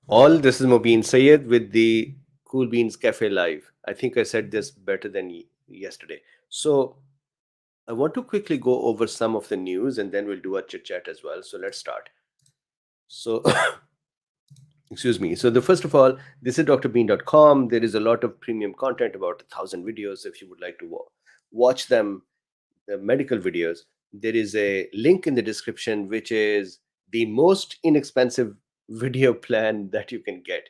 All this is Mobeen Sayed with the KoolBeens Cafe Live. I think I said this better than yesterday. So I want to quickly go over some of the news and then we'll do a chit chat as well. So let's start. So, excuse me. So, the first of all, this is DrBeen.com. There is a lot of premium content, about 1,000 videos. If you would like to watch them, the medical videos, there is a link in the description, which is the most inexpensive video plan that you can get.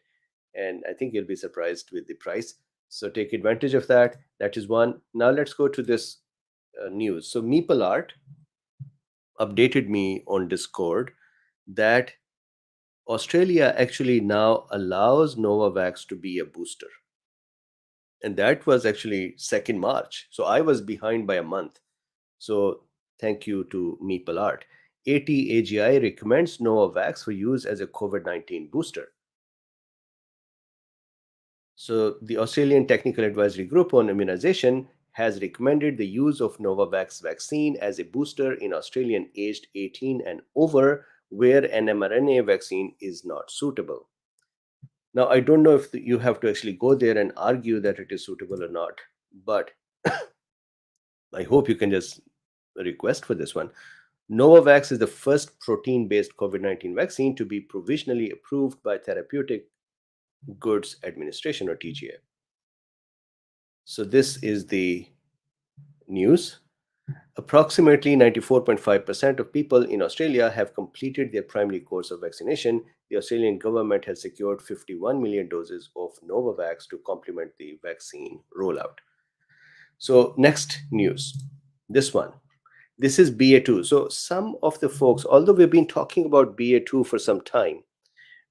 And I think you'll be surprised with the price. So take advantage of that. That is one. Now let's go to this news. So Meeple Art updated me on Discord that Australia actually now allows Novavax to be a booster. And that was actually 2nd March. So I was behind by a month. So thank you to Meeple Art. ATAGI recommends Novavax for use as a COVID-19 booster. So the Australian Technical Advisory Group on Immunization has recommended the use of Novavax vaccine as a booster in Australian aged 18 and over where an mRNA vaccine is not suitable. Now, I don't know if you have to actually go there and argue that it is suitable or not, but I hope you can just request for this one. Novavax is the first protein based COVID 19 vaccine to be provisionally approved by Therapeutic Goods Administration or TGA. So, this is the news. Approximately 94.5% of people in Australia have completed their primary course of vaccination. The Australian government has secured 51 million doses of Novavax to complement the vaccine rollout. So, next news. This one. This is BA2. So, some of the folks, although we've been talking about BA2 for some time,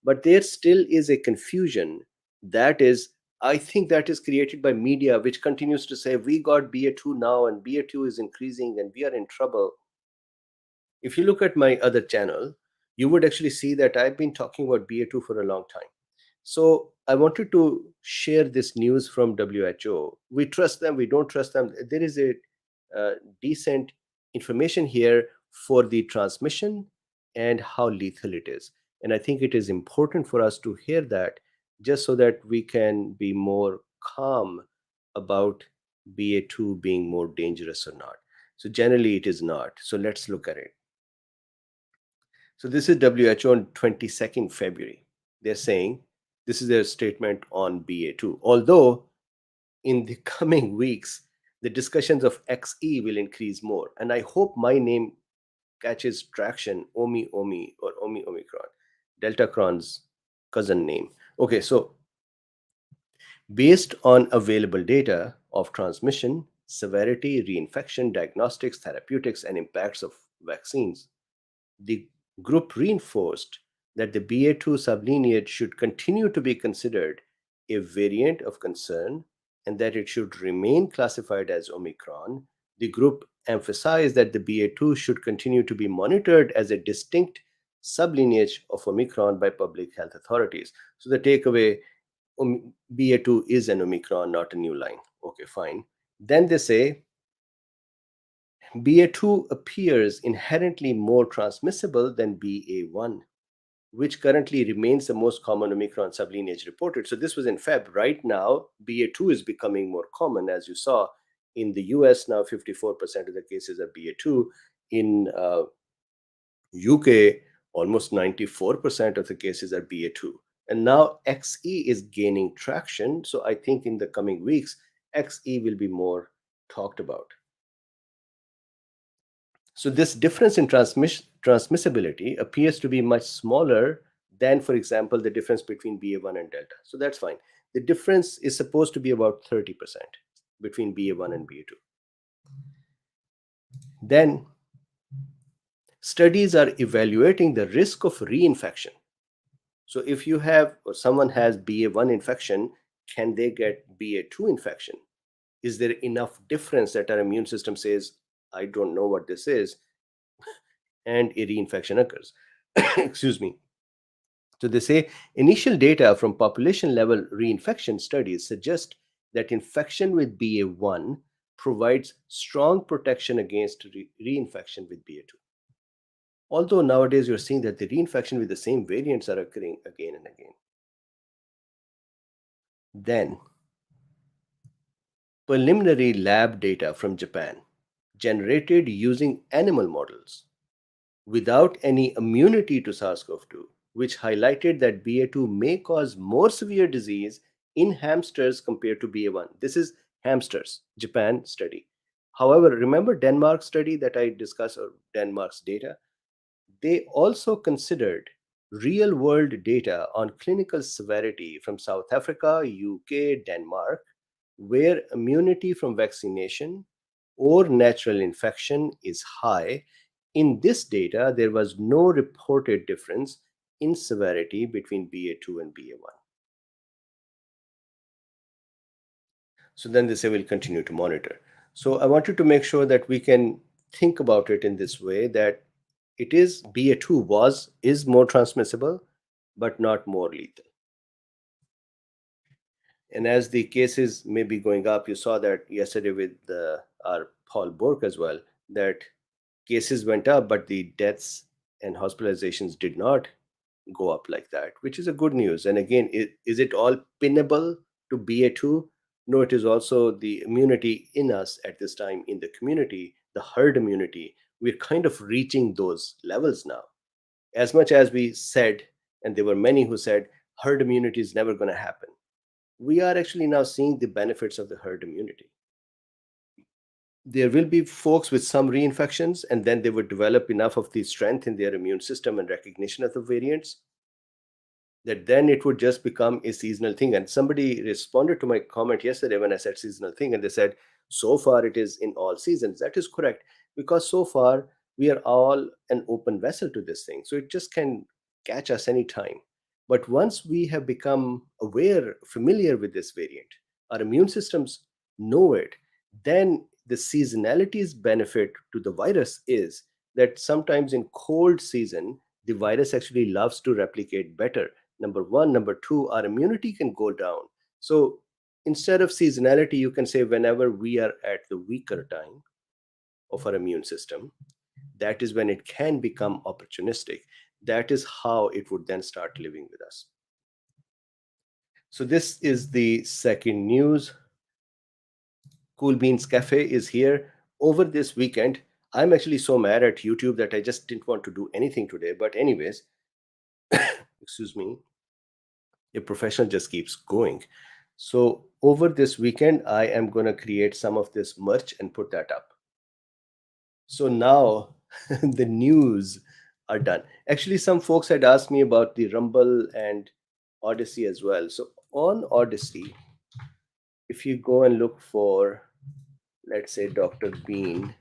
but there still is a confusion that is, I think, that is created by media, which continues to say we got BA2 now and BA2 is increasing and we are in trouble. If you look at my other channel, you would actually see that I've been talking about BA2 for a long time. So I wanted to share this news from WHO. We trust them, we don't trust them. There is a decent information here for the transmission and how lethal it is. And I think it is important for us to hear that just so that we can be more calm about BA2 being more dangerous or not. So generally it is not. So let's look at it. So this is WHO on 22nd February. They're saying this is their statement on BA2. Although in the coming weeks, the discussions of XE will increase more. And I hope my name catches traction, Omi Omi or Omi Omicron, Deltacron's cousin name. Okay, so based on available data of transmission, severity, reinfection, diagnostics, therapeutics, and impacts of vaccines, the group reinforced that the BA2 sublineage should continue to be considered a variant of concern and that it should remain classified as Omicron. The group emphasized that the BA2 should continue to be monitored as a distinct sublineage of Omicron by public health authorities. So the takeaway, BA2 is an Omicron, not a new line. Okay, fine. Then they say BA2 appears inherently more transmissible than BA1, which currently remains the most common Omicron sublineage reported. So this was in Feb. Right now, BA2 is becoming more common, as you saw in the US. Now, 54% of the cases are BA2. In UK, almost 94% of the cases are BA2. And now XE is gaining traction. So I think in the coming weeks, XE will be more talked about. So this difference in transmissibility appears to be much smaller than, for example, the difference between BA1 and Delta. So that's fine. The difference is supposed to be about 30% between BA1 and BA2. Then studies are evaluating the risk of reinfection. So if you have or someone has BA1 infection, can they get BA2 infection? Is there enough difference that our immune system says, I don't know what this is, and a reinfection occurs? Excuse me. So they say initial data from population level reinfection studies suggest that infection with BA1 provides strong protection against reinfection with BA2. Although nowadays you're seeing that the reinfection with the same variants are occurring again and again. Then, preliminary lab data from Japan, generated using animal models without any immunity to SARS-CoV-2, which highlighted that BA2 may cause more severe disease in hamsters compared to BA1. This is hamsters, Japan study. However, remember Denmark study that I discussed, or Denmark's data? They also considered real world data on clinical severity from South Africa, UK, Denmark, where immunity from vaccination or natural infection is high. In this data, there was no reported difference in severity between BA2 and BA1. So then they say we'll continue to monitor. So I wanted to make sure that we can think about it in this way, that it is BA2 is more transmissible, but not more lethal. And as the cases may be going up, you saw that yesterday with our Paul Bork as well, that cases went up, but the deaths and hospitalizations did not go up like that, which is a good news. And again, is it all pinnable to BA2? No, it is also the immunity in us at this time in the community, the herd immunity. We're kind of reaching those levels now. As much as we said, and there were many who said herd immunity is never going to happen, we are actually now seeing the benefits of the herd immunity. There will be folks with some reinfections, and then they would develop enough of the strength in their immune system and recognition of the variants that then it would just become a seasonal thing. And somebody responded to my comment yesterday when I said seasonal thing, and they said, so far it is in all seasons. That is correct, because so far we are all an open vessel to this thing. So it just can catch us anytime. But once we have become aware, familiar with this variant, our immune systems know it, then the seasonality's benefit to the virus is that sometimes in cold season, the virus actually loves to replicate better. Number one. Number two, our immunity can go down. So instead of seasonality, you can say whenever we are at the weaker time of our immune system, that is when it can become opportunistic. That is how it would then start living with us. So this is the second news. KoolBeens Cafe is here over this weekend. I'm actually so mad at YouTube that I just didn't want to do anything today. But anyways, excuse me, a professional just keeps going. So over this weekend, I am going to create some of this merch and put that up. So now the news are done. Actually, some folks had asked me about the Rumble and Odyssey as well. So on Odyssey, if you go and look for, let's say, DrBeen,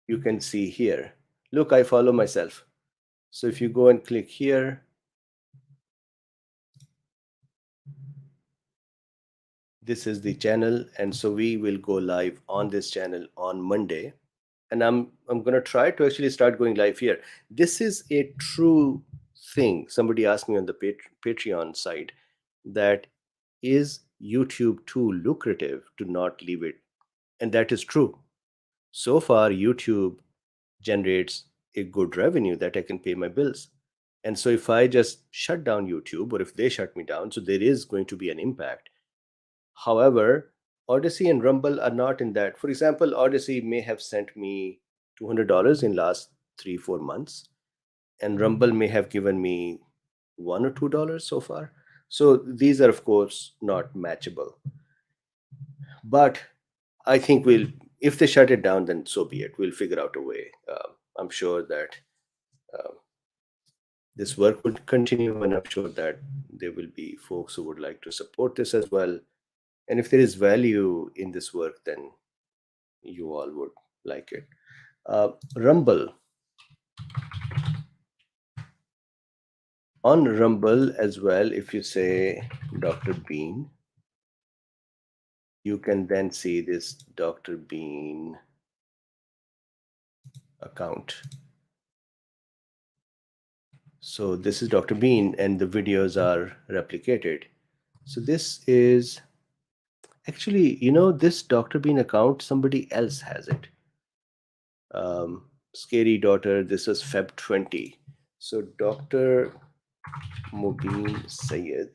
you can see here. Look, I follow myself. So if you go and click here, this is the channel, and so we will go live on this channel on Monday. And I'm going to try to actually start going live here. This is a true thing. Somebody asked me on the Patreon side that is YouTube too lucrative to not leave it, and that is true. So far, YouTube generates a good revenue that I can pay my bills. And so if I just shut down YouTube, or if they shut me down, so there is going to be an impact. However, Odyssey and Rumble are not in that. For example, Odyssey may have sent me $200 in last 3-4 months, and Rumble may have given me $1 or $2 so far. So these are of course not matchable. But I think if they shut it down, then so be it. We'll figure out a way. I'm sure that this work would continue, and I'm sure that there will be folks who would like to support this as well. And if there is value in this work, then you all would like it. Rumble. On Rumble as well, if you say DrBeen, you can then see this DrBeen account. So this is DrBeen, and the videos are replicated. So this is actually, this DrBeen account, somebody else has it. Scary Daughter, this was Feb 20. So Dr. Mubin Sayed,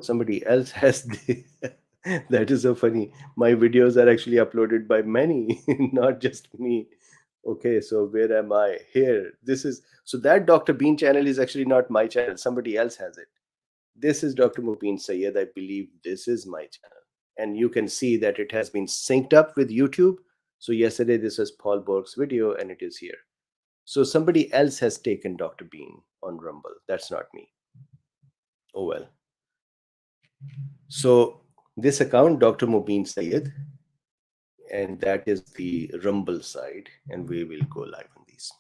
Somebody else has the that is so funny. My videos are actually uploaded by many, not just me. Okay, so where am I? Here. This is so that Dr. Bean channel is actually not my channel. Somebody else has it. This is Dr. Mubin Sayed. I believe this is my channel. And you can see that it has been synced up with YouTube. So yesterday this was Paul Borg's video and it is here. So somebody else has taken Dr. Bean on Rumble. That's not me. Oh well. So this account, Dr. Mubin Sayed, and that is the Rumble side, and we will go live on these.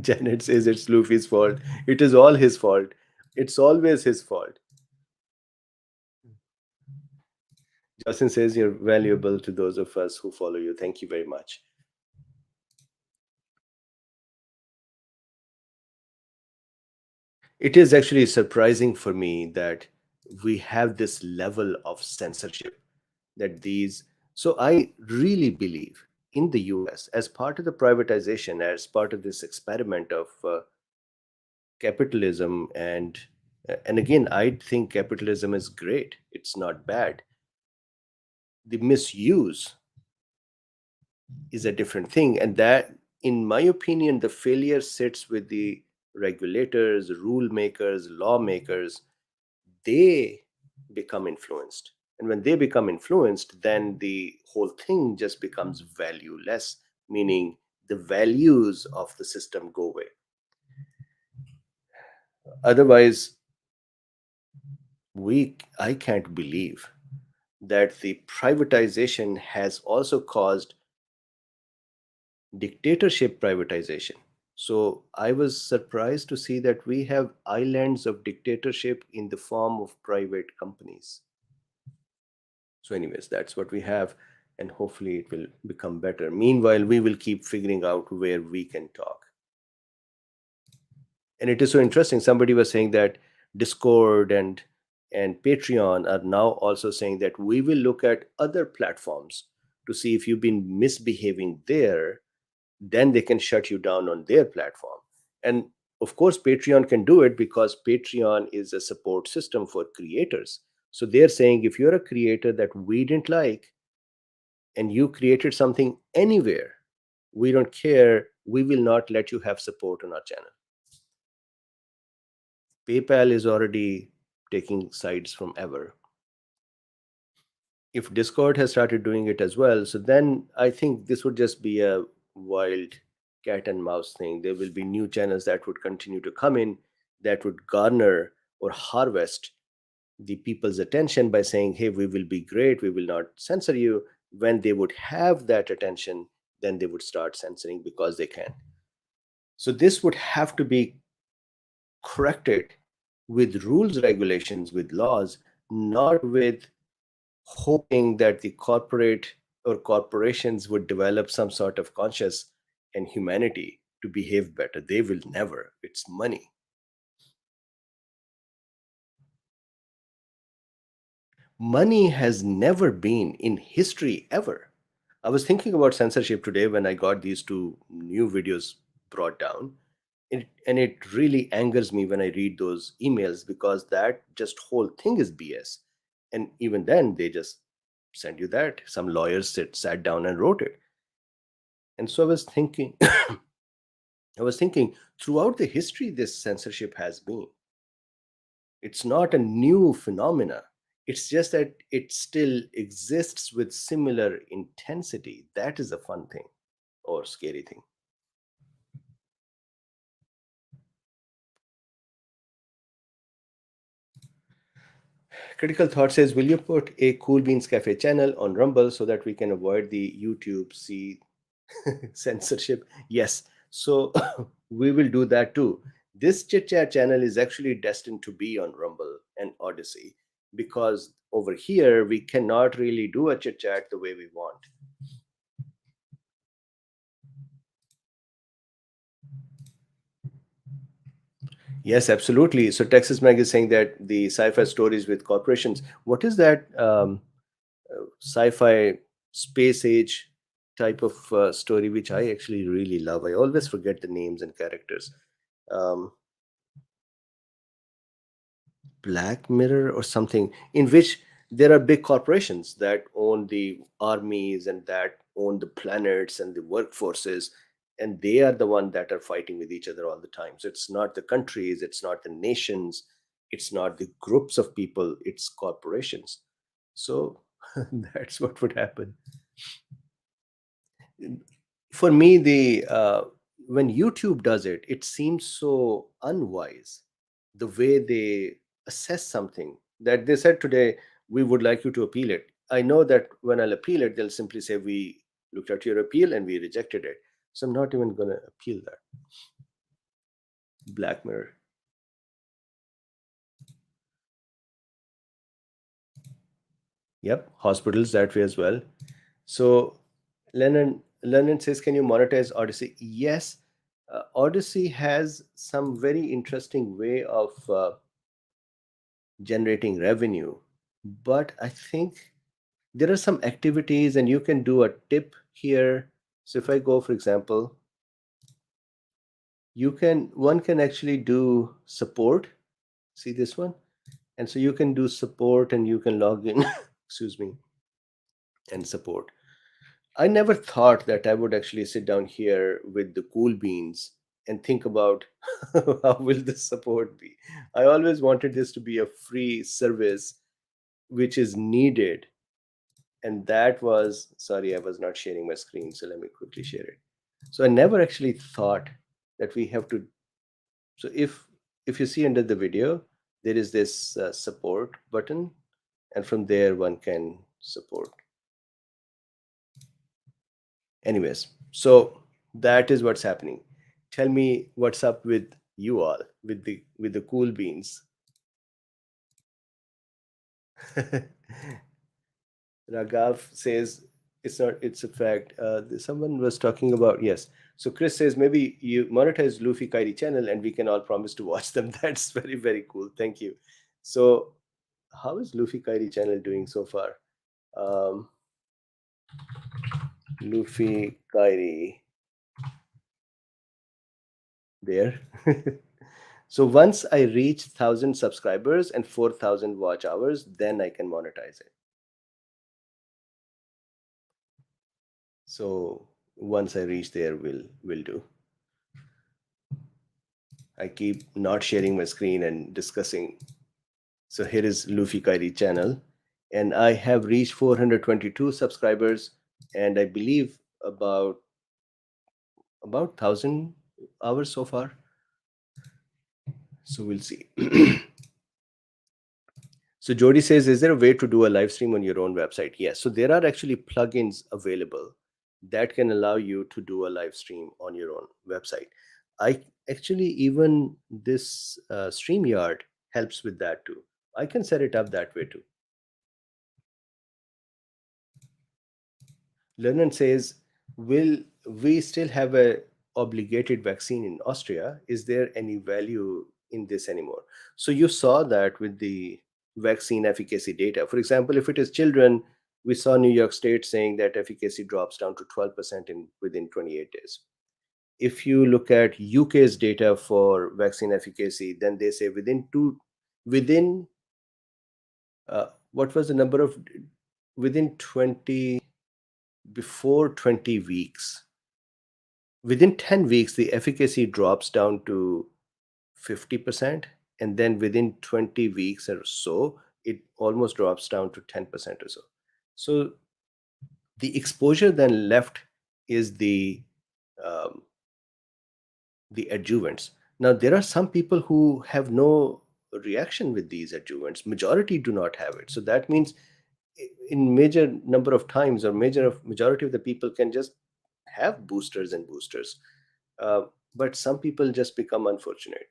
Janet says it's Luffy's fault. It is all his fault. It's always his fault. Justin says you're valuable to those of us who follow you. Thank you very much. It is actually surprising for me that we have this level of censorship that these. So I really believe in the US, as part of the privatization, as part of this experiment of capitalism, and again, I think capitalism is great. It's not bad. The misuse is a different thing, and that, in my opinion, the failure sits with the regulators, rule makers, lawmakers. They become influenced, and when they become influenced, then the whole thing just becomes valueless, meaning the values of the system go away. Otherwise, I can't believe that the privatization has also caused dictatorship privatization. So I was surprised to see that we have islands of dictatorship in the form of private companies. So, anyways, that's what we have, and hopefully it will become better. Meanwhile, we will keep figuring out where we can talk. And it is so interesting. Somebody was saying that Discord and Patreon are now also saying that we will look at other platforms to see if you've been misbehaving there, then they can shut you down on their platform. And of course, Patreon can do it because Patreon is a support system for creators. So they're saying if you're a creator that we didn't like and you created something anywhere, we don't care. We will not let you have support on our channel. PayPal is already taking sides from ever. If Discord has started doing it as well, so then I think this would just be a wild cat and mouse thing. There will be new channels that would continue to come in that would garner or harvest the people's attention by saying, hey, we will be great, we will not censor you. When they would have that attention, then they would start censoring because they can. So this would have to be corrected with rules, regulations, with laws, not with hoping that the corporate or corporations would develop some sort of conscious and humanity to behave better. They will never. It's money. Money has never been in history ever. I was thinking about censorship today when I got these two new videos brought down. And it really angers me when I read those emails because that just whole thing is BS. And even then, they just send you that. Some lawyers sat down and wrote it. And so I was thinking, throughout the history, this censorship has been. It's not a new phenomena. It's just that it still exists with similar intensity. That is a fun thing or scary thing. Critical Thought says, will you put a KoolBeens Cafe channel on Rumble so that we can avoid the YouTube censorship? Yes. So we will do that too. This chit chat channel is actually destined to be on Rumble and Odyssey because over here we cannot really do a chit chat the way we want. Yes, absolutely. So Texas Mag is saying that the sci-fi stories with corporations. What is that sci-fi space age type of story, which I actually really love? I always forget the names and characters. Um, Black Mirror or something, in which there are big corporations that own the armies and that own the planets and the workforces, and they are the one that are fighting with each other all the time. So it's not the countries, it's not the nations, it's not the groups of people, it's corporations. So that's what would happen. For me, the when YouTube does it, it seems so unwise, the way they assess something, that they said today, we would like you to appeal it. I know that when I'll appeal it, they'll simply say, we looked at your appeal and we rejected it, so I'm not even going to appeal that. Black Mirror. Yep, hospitals that way as well. So Lennon says, can you monetize Odyssey? Yes. Odyssey has some very interesting way of generating revenue, but I think there are some activities and you can do a tip here. So if I go, for example, one can actually do support. See this one? And so you can do support and you can log in, excuse me, and support. I never thought that I would actually sit down here with the KoolBeens and think about how will this support be. I always wanted this to be a free service which is needed. And that was, sorry, I was not sharing my screen, so let me quickly share it. So I never actually thought that we have to. So if you see under the video, there is this support button, and from there one can support. Anyways, so that is what's happening. Tell me what's up with you all, with the KoolBeens. Raghav says it's not. It's a fact. Someone was talking about, yes. So Chris says maybe you monetize Luffy Kairi channel and we can all promise to watch them. That's very very cool. Thank you. So how is Luffy Kairi channel doing so far? Um, Luffy Kairi there. So once I reach 1,000 subscribers and 4,000 watch hours, then I can monetize it. So once I reach there, will do. I keep not sharing my screen and discussing. So here is Luffy Kairi channel, and I have reached 422 subscribers, and I believe about 1,000 hours so far. So we'll see. So Jody says, is there a way to do a live stream on your own website? Yes. So there are actually plugins available that can allow you to do a live stream on your own website. I actually, even this StreamYard helps with that too. I can set it up that way too. Lennon says, will we still have a obligated vaccine in Austria? Is there any value in this anymore? So you saw that with the vaccine efficacy data. For example, if it is children, we saw New York State saying that efficacy drops down to 12% in within 28 days. If you look at UK's data for vaccine efficacy, then they say within what was the number of, within 20, before 20 weeks, within 10 weeks the efficacy drops down to 50%, and then within 20 weeks or so it almost drops down to 10% or so. So the exposure then left is um, the adjuvants. Now there are some people who have no reaction with these adjuvants, majority do not have it. So that means in major number of times, or majority of the people can just have boosters and boosters. uh, but some people just become unfortunate.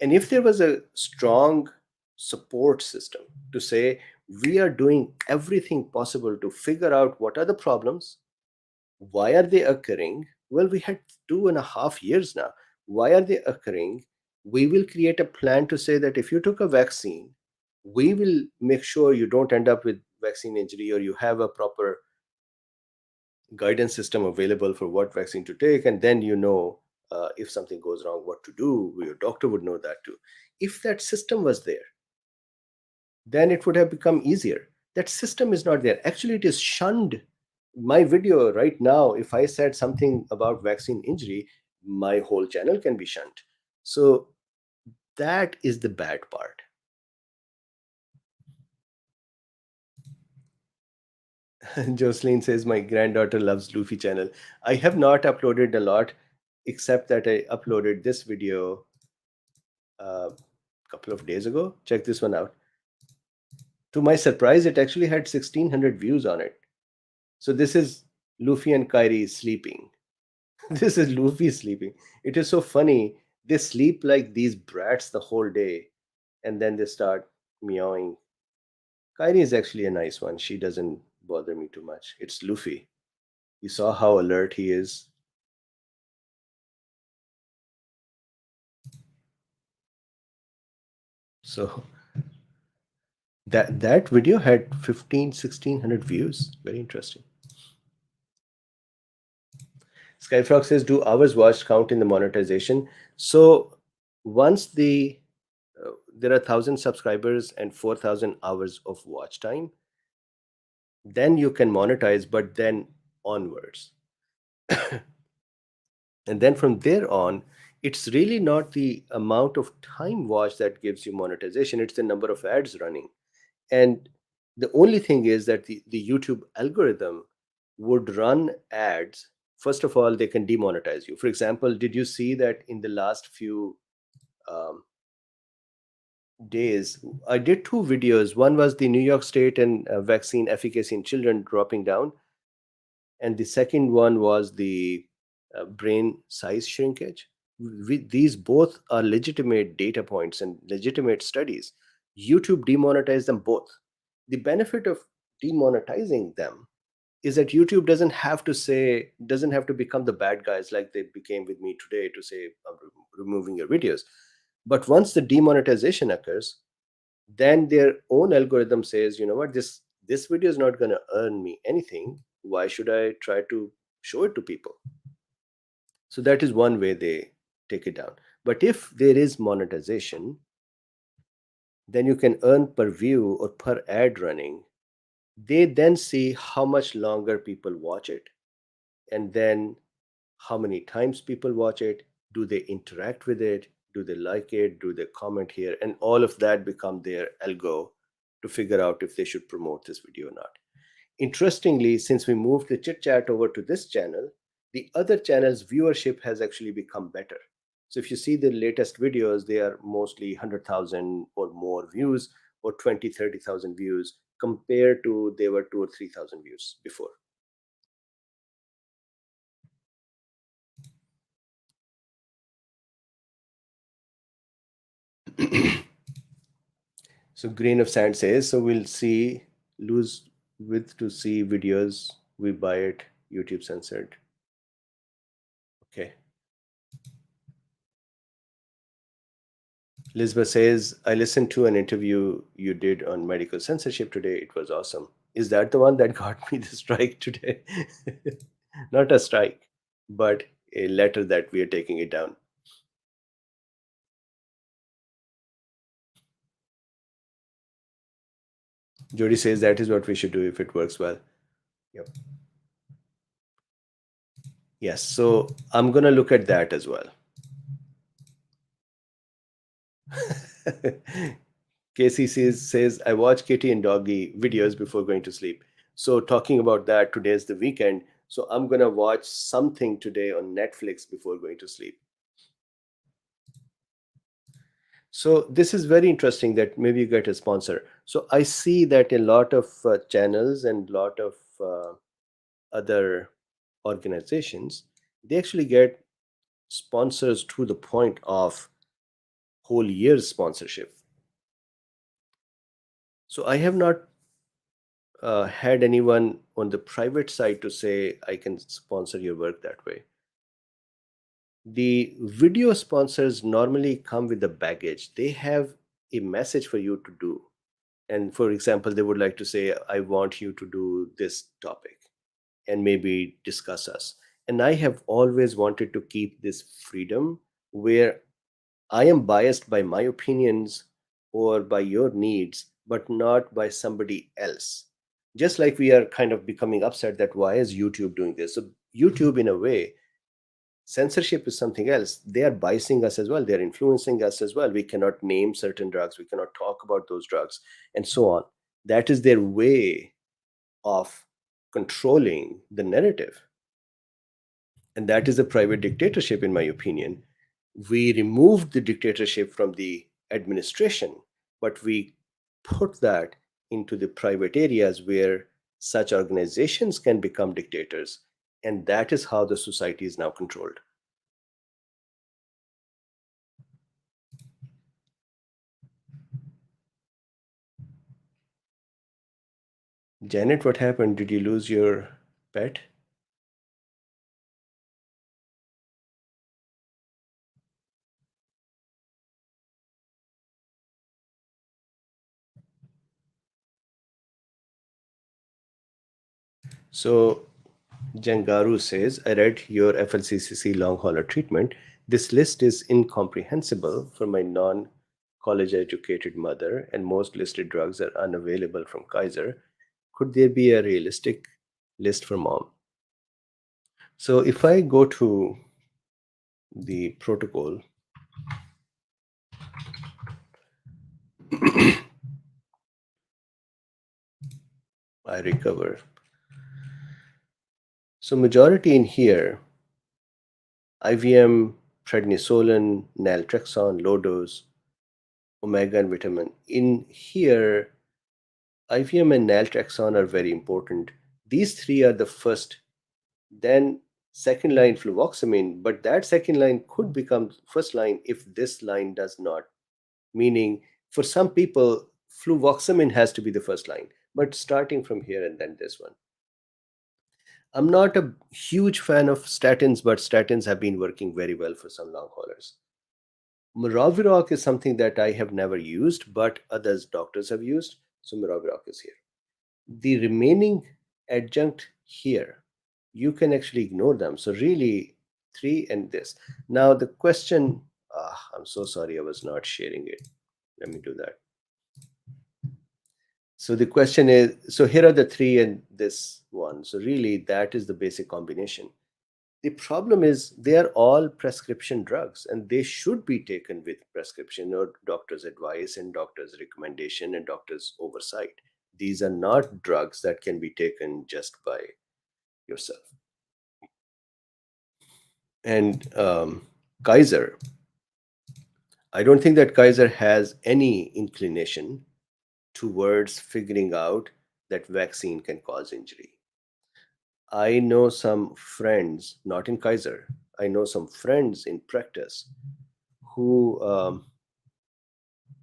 And if there was a strong support system to say, we are doing everything possible to figure out what are the problems, why are they occurring? Well, we had 2.5 years now. Why are they occurring? We will create a plan to say that if you took a vaccine, we will make sure you don't end up with vaccine injury, or you have a proper guidance system available for what vaccine to take, and then if something goes wrong, what to do. Your doctor would know that too. If that system was there, then it would have become easier. That system is not there. Actually, it is shunned. My video right now, if I said something about vaccine injury, my whole channel can be shunned. So that is the bad part. Jocelyn says, my granddaughter loves Luffy channel. I have not uploaded a lot, except that I uploaded this video a couple of days ago. Check this one out. To my surprise, it actually had 1600 views on it. So this is Luffy and Kairi sleeping. This is Luffy sleeping. It is so funny. They sleep like these brats the whole day, and then they start meowing. Kairi is actually a nice one. She doesn't bother me too much. It's Luffy. You saw how alert he is. So that video had 1600 views. Very interesting. Skyfrog says, do hours watched count in the monetization? So once there are 1,000 subscribers and 4,000 hours of watch time, then you can monetize, but then onwards. And then from there on, it's really not the amount of time watched that gives you monetization, it's the number of ads running. And the only thing is that the YouTube algorithm would run ads. First of all, they can demonetize you. For example, did you see that in the last few um, days, I did two videos. One was the New York State and vaccine efficacy in children dropping down, and the second one was the brain size shrinkage. These both are legitimate data points and legitimate studies. YouTube demonetized them both. The benefit of demonetizing them is that YouTube doesn't have to become the bad guys like they became with me today to say, I'm removing your videos. But once the demonetization occurs, then their own algorithm says, you know what, this video is not going to earn me anything. Why should I try to show it to people? So that is one way they take it down. But if there is monetization, then you can earn per view or per ad running. They then see how much longer people watch it, and then how many times people watch it. Do they interact with it? Do they like it? Do they comment here? And all of that become their algo to figure out if they should promote this video or not. Interestingly, since we moved the chit chat over to this channel, the other channel's viewership has actually become better. So if you see the latest videos, they are mostly 100,000 or more views, or 20, 30,000 views, compared to they were 2 or 3,000 views before. So grain of sand says, so we'll see, lose width to see videos, we buy it, YouTube censored. Okay. Elizabeth says, I listened to an interview you did on medical censorship today. It was awesome. Is that the one that got me the strike today? Not a strike, but a letter that we are taking it down. Jody says that is what we should do if it works well. Yep. Yes, so I'm going to look at that as well. Casey says, I watch Kitty and Doggy videos before going to sleep. So talking about that, today is the weekend. So I'm going to watch something today on Netflix before going to sleep. So this is very interesting that maybe you get a sponsor. So I see that a lot of channels and lot of other organizations, they actually get sponsors to the point of whole year's sponsorship. So I have not had anyone on the private side to say, I can sponsor your work that way. The video sponsors normally come with the baggage. They have a message for you to do. And for example, they would like to say, I want you to do this topic and maybe discuss us. And I have always wanted to keep this freedom where I am biased by my opinions or by your needs, but not by somebody else. Just like we are kind of becoming upset that why is YouTube doing this? So YouTube, in a way, censorship is something else. They are biasing us as well. They're influencing us as well. We cannot name certain drugs. We cannot talk about those drugs, and so on. That is their way of controlling the narrative. And that is a private dictatorship, in my opinion. We removed the dictatorship from the administration, but we put that into the private areas where such organizations can become dictators. And that is how the society is now controlled. Janet, what happened? Did you lose your pet? So Jangaru says, I read your FLCCC long hauler treatment. This list is incomprehensible for my non college educated mother, and most listed drugs are unavailable from Kaiser. Could there be a realistic list for mom? So if I go to the protocol, I recover. So majority in here, IVM, prednisolone, naltrexone, low dose, omega and vitamin. In here, IVM and naltrexone are very important. These three are the first. Then second line fluvoxamine, but that second line could become first line if this line does not. Meaning, for some people, fluvoxamine has to be the first line, but starting from here and then this one. I'm not a huge fan of statins, but statins have been working very well for some long haulers. Maraviroc is something that I have never used, but others doctors have used. So Maraviroc is here. The remaining adjunct here, you can actually ignore them. So really, three and this. Now the question, I'm so sorry I was not sharing it. Let me do that. So the question is, so here are the three and this one. So really, that is the basic combination. The problem is they are all prescription drugs and they should be taken with prescription or doctor's advice and doctor's recommendation and doctor's oversight. These are not drugs that can be taken just by yourself. And Kaiser, I don't think that Kaiser has any inclination towards figuring out that vaccine can cause injury. I know some friends, not in Kaiser, I know some friends in practice who,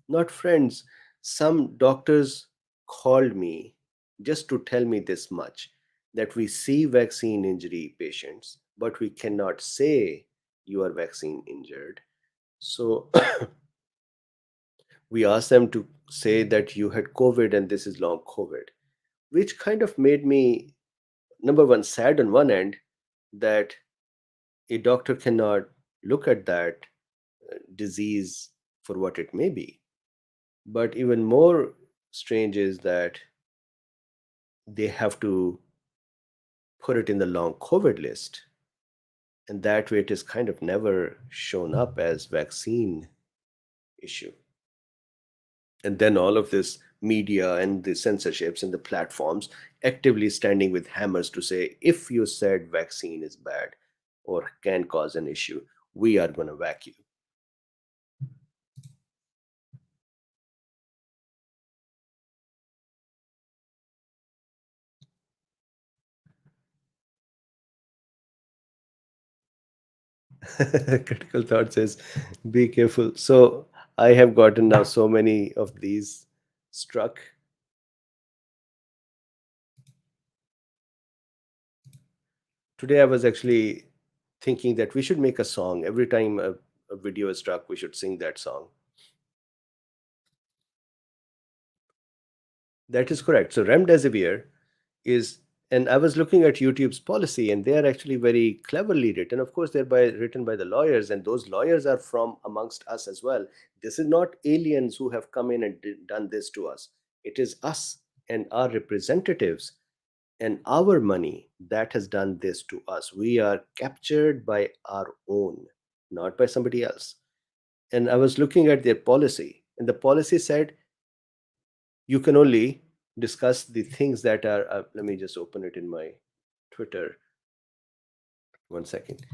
not friends, some doctors called me just to tell me this much, that we see vaccine injury patients, but we cannot say you are vaccine injured. So we asked them to say that you had COVID and this is long COVID, which kind of made me, number one, sad on one end that a doctor cannot look at that disease for what it may be. But even more strange is that they have to put it in the long COVID list. And that way it is kind of never shown up as vaccine issue. And then all of this media and the censorships and the platforms actively standing with hammers to say, if you said vaccine is bad or can cause an issue, we are going to whack you. Critical thought says, be careful. So I have gotten now so many of these struck. Today I was actually thinking that we should make a song. Every time a video is struck, we should sing that song. That is correct. So remdesivir is, and I was looking at YouTube's policy, and they are actually very cleverly written. Of course, they're written by the lawyers, and those lawyers are from amongst us as well. This is not aliens who have come in and done this to us. It is us and our representatives and our money that has done this to us. We are captured by our own, not by somebody else. And I was looking at their policy, and the policy said you can only discuss the things that are. Let me just open it in my Twitter. One second.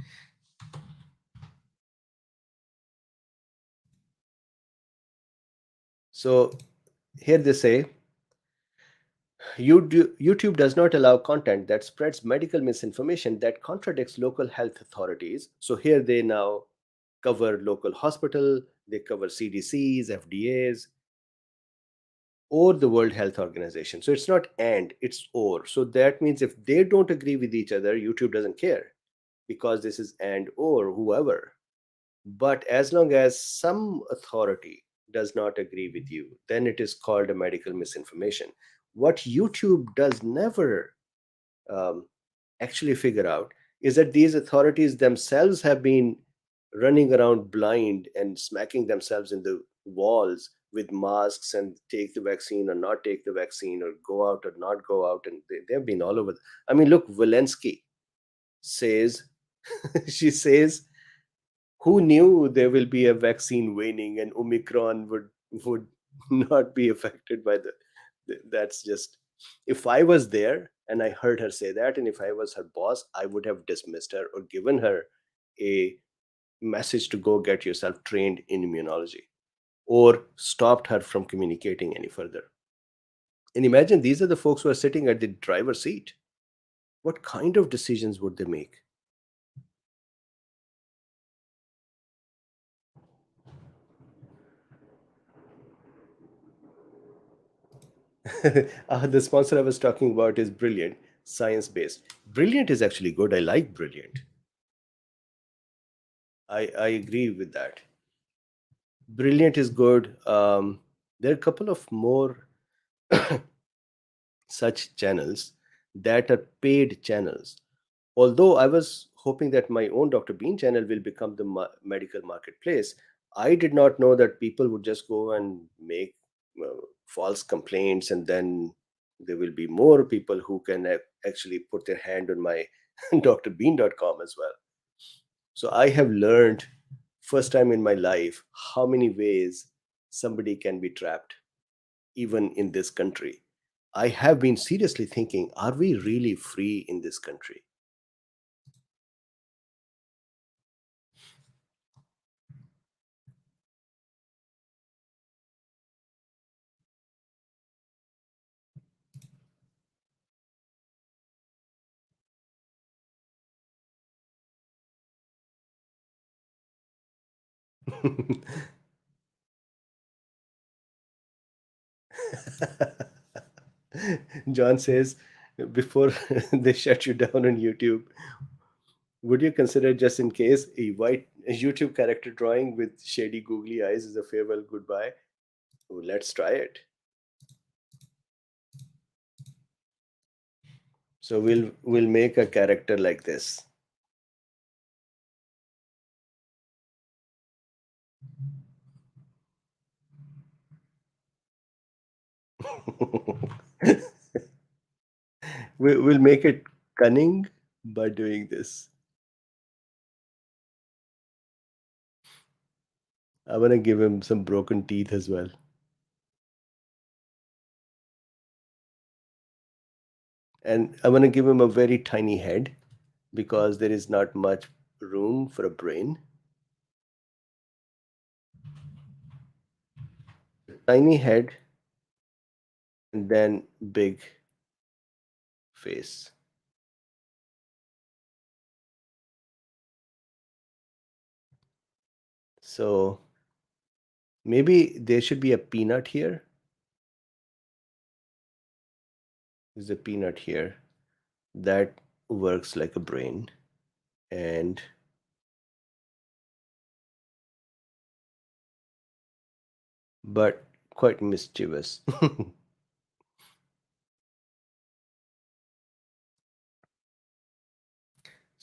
So here they say YouTube does not allow content that spreads medical misinformation that contradicts local health authorities. So here they now cover local hospital, they cover CDCs, FDAs, or the World Health Organization. So it's not and, it's or. So that means if they don't agree with each other, YouTube doesn't care because this is and or whoever. But as long as some authority does not agree with you, then it is called a medical misinformation. What YouTube does never um, actually figure out is that these authorities themselves have been running around blind and smacking themselves in the walls with masks and take the vaccine or not take the vaccine or go out or not go out. And they've been all over. I mean, look, Zelensky says, she says, who knew there will be a vaccine waning and Omicron would not be affected by that's just, if I was there and I heard her say that, and if I was her boss, I would have dismissed her or given her a message to go get yourself trained in immunology or stopped her from communicating any further. And imagine these are the folks who are sitting at the driver's seat. What kind of decisions would they make? The sponsor I was talking about is Brilliant, science based. Brilliant is actually good. I like Brilliant. I agree with that. Brilliant is good. There are a couple of more such channels that are paid channels. Although I was hoping that my own Dr. Bean channel will become the medical marketplace, I did not know that people would just go and make false complaints, and then there will be more people who can actually put their hand on my drbean.com as well. So I have learned first time in my life how many ways somebody can be trapped, even in this country. I have been seriously thinking, are we really free in this country? John says, before they shut you down on YouTube, would you consider, just in case, a white YouTube character drawing with shady googly eyes is a farewell goodbye? Oh, let's try it. So we'll make a character like this. We'll make it cunning by doing this. I want to give him some broken teeth as well. And I want to give him a very tiny head because there is not much room for a brain. Tiny head and then big face. So maybe there should be a peanut here. There's a peanut here that works like a brain and but quite mischievous.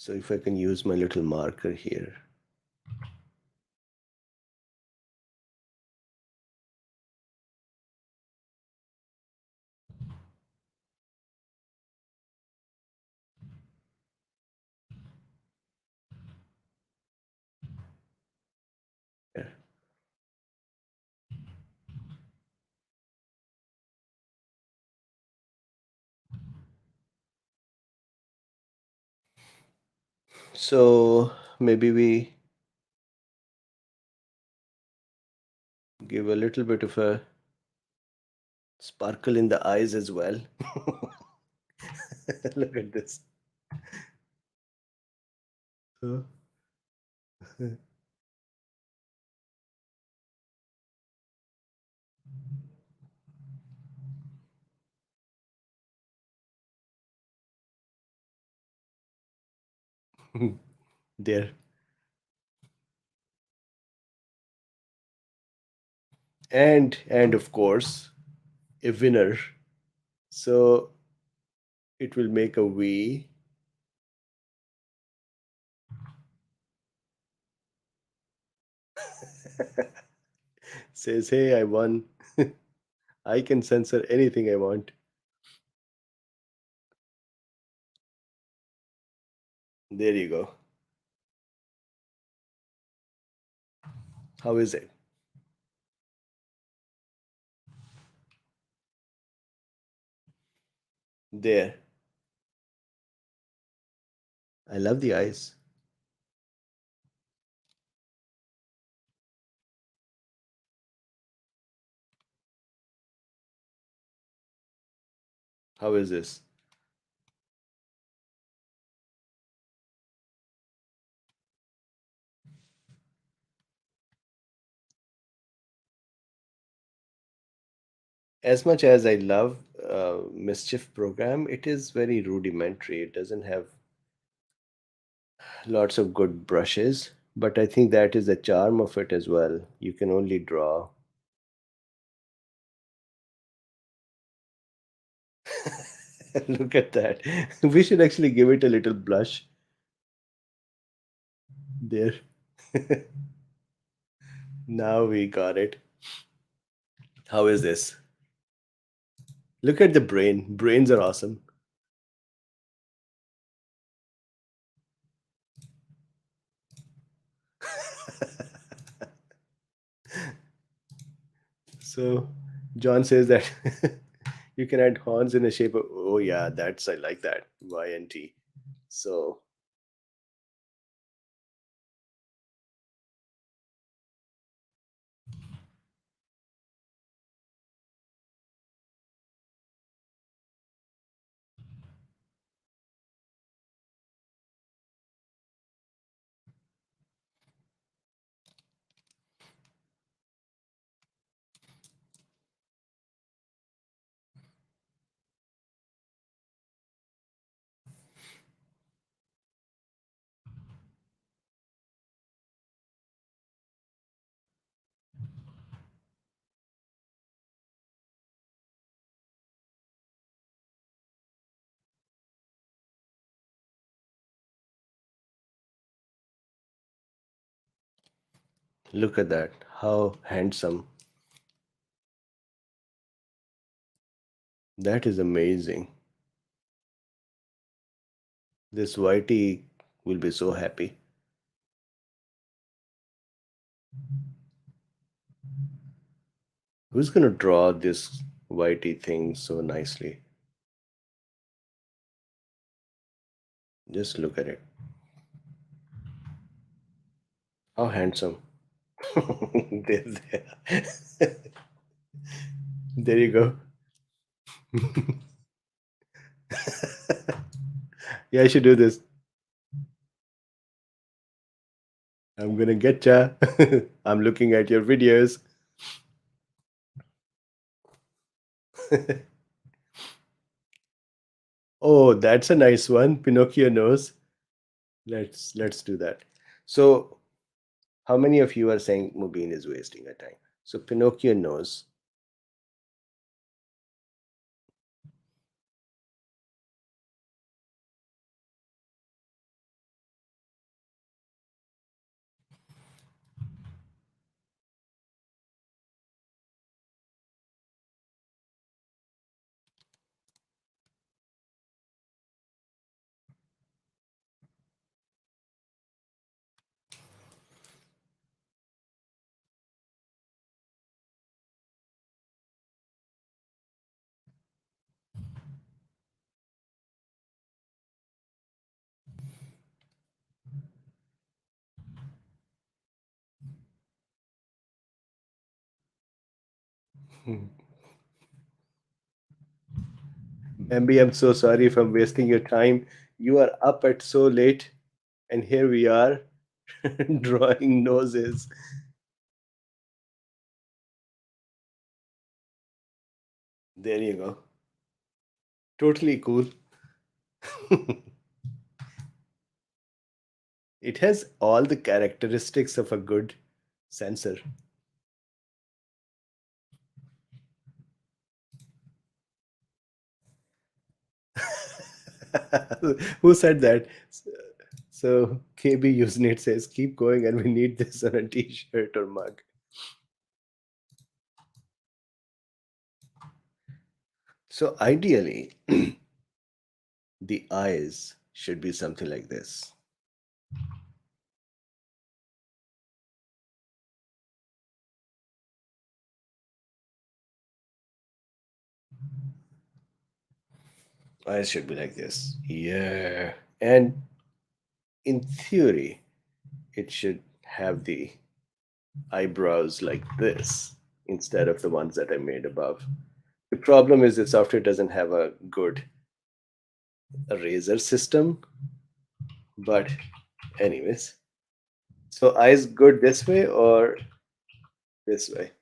So if I can use my little marker here. Yeah. So maybe we give a little bit of a sparkle in the eyes as well. Look at this. So, there. And of course, a winner. So it will make a V. Says, hey, I won. I can censor anything I want. There you go. How is it? There. I love the eyes. How is this? As much as I love Mischief program, it is very rudimentary. It doesn't have lots of good brushes, but I think that is the charm of it as well. You can only draw. Look at that. We should actually give it a little blush there. Now we got it. How is this? Look at the brain. Brains are awesome. So John says that you can add horns in the shape of, oh yeah, that's, I like that. YNT. So look at that. How handsome. That is amazing. This Whitey will be so happy. Who's gonna draw this Whitey thing so nicely? Just look at it. How handsome. there, there. There you go. Yeah, I should do this. I'm gonna get ya. I'm looking at your videos. Oh, that's a nice one. Pinocchio nose. Let's do that. So, how many of you are saying Mubin is wasting our time? So Pinocchio nose. Bambi, I'm so sorry if I'm wasting your time. You are up at so late, and here we are drawing noses. There you go. Totally cool. It has all the characteristics of a good sensor. Who said that? So KB Usenet says, keep going, and we need this on a t-shirt or mug. So ideally, the eyes should be something like this. Eyes should be like this. Yeah. And in theory, it should have the eyebrows like this instead of the ones that I made above. The problem is the software doesn't have a good eraser system, but anyways. So eyes good this way or this way?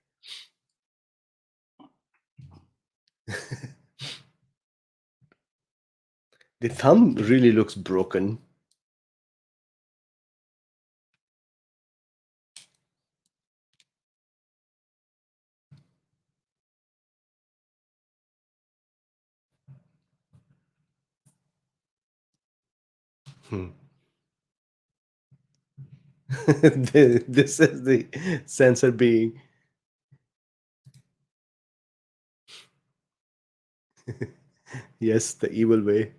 The thumb really looks broken. Hmm. This is the sensor being. Yes, the evil way.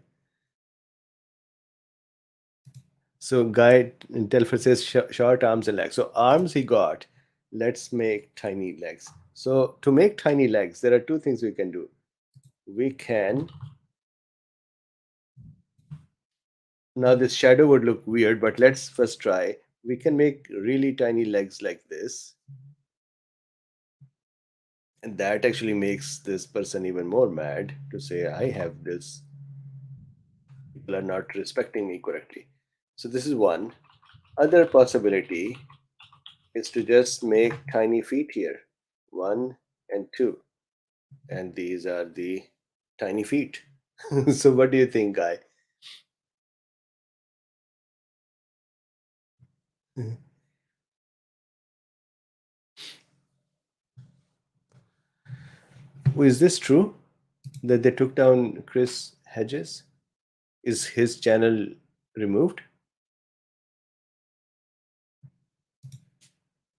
So guy in Telfer says short arms and legs. So arms he got. Let's make tiny legs. So to make tiny legs, there are two things we can do. We can, now this shadow would look weird, but let's first try. We can make really tiny legs like this. And that actually makes this person even more mad to say, I have this. People are not respecting me correctly. So this is one. Other possibility is to just make tiny feet here. One and two. And these are the tiny feet. So what do you think, Guy? Is this true that they took down Chris Hedges? Is his channel removed?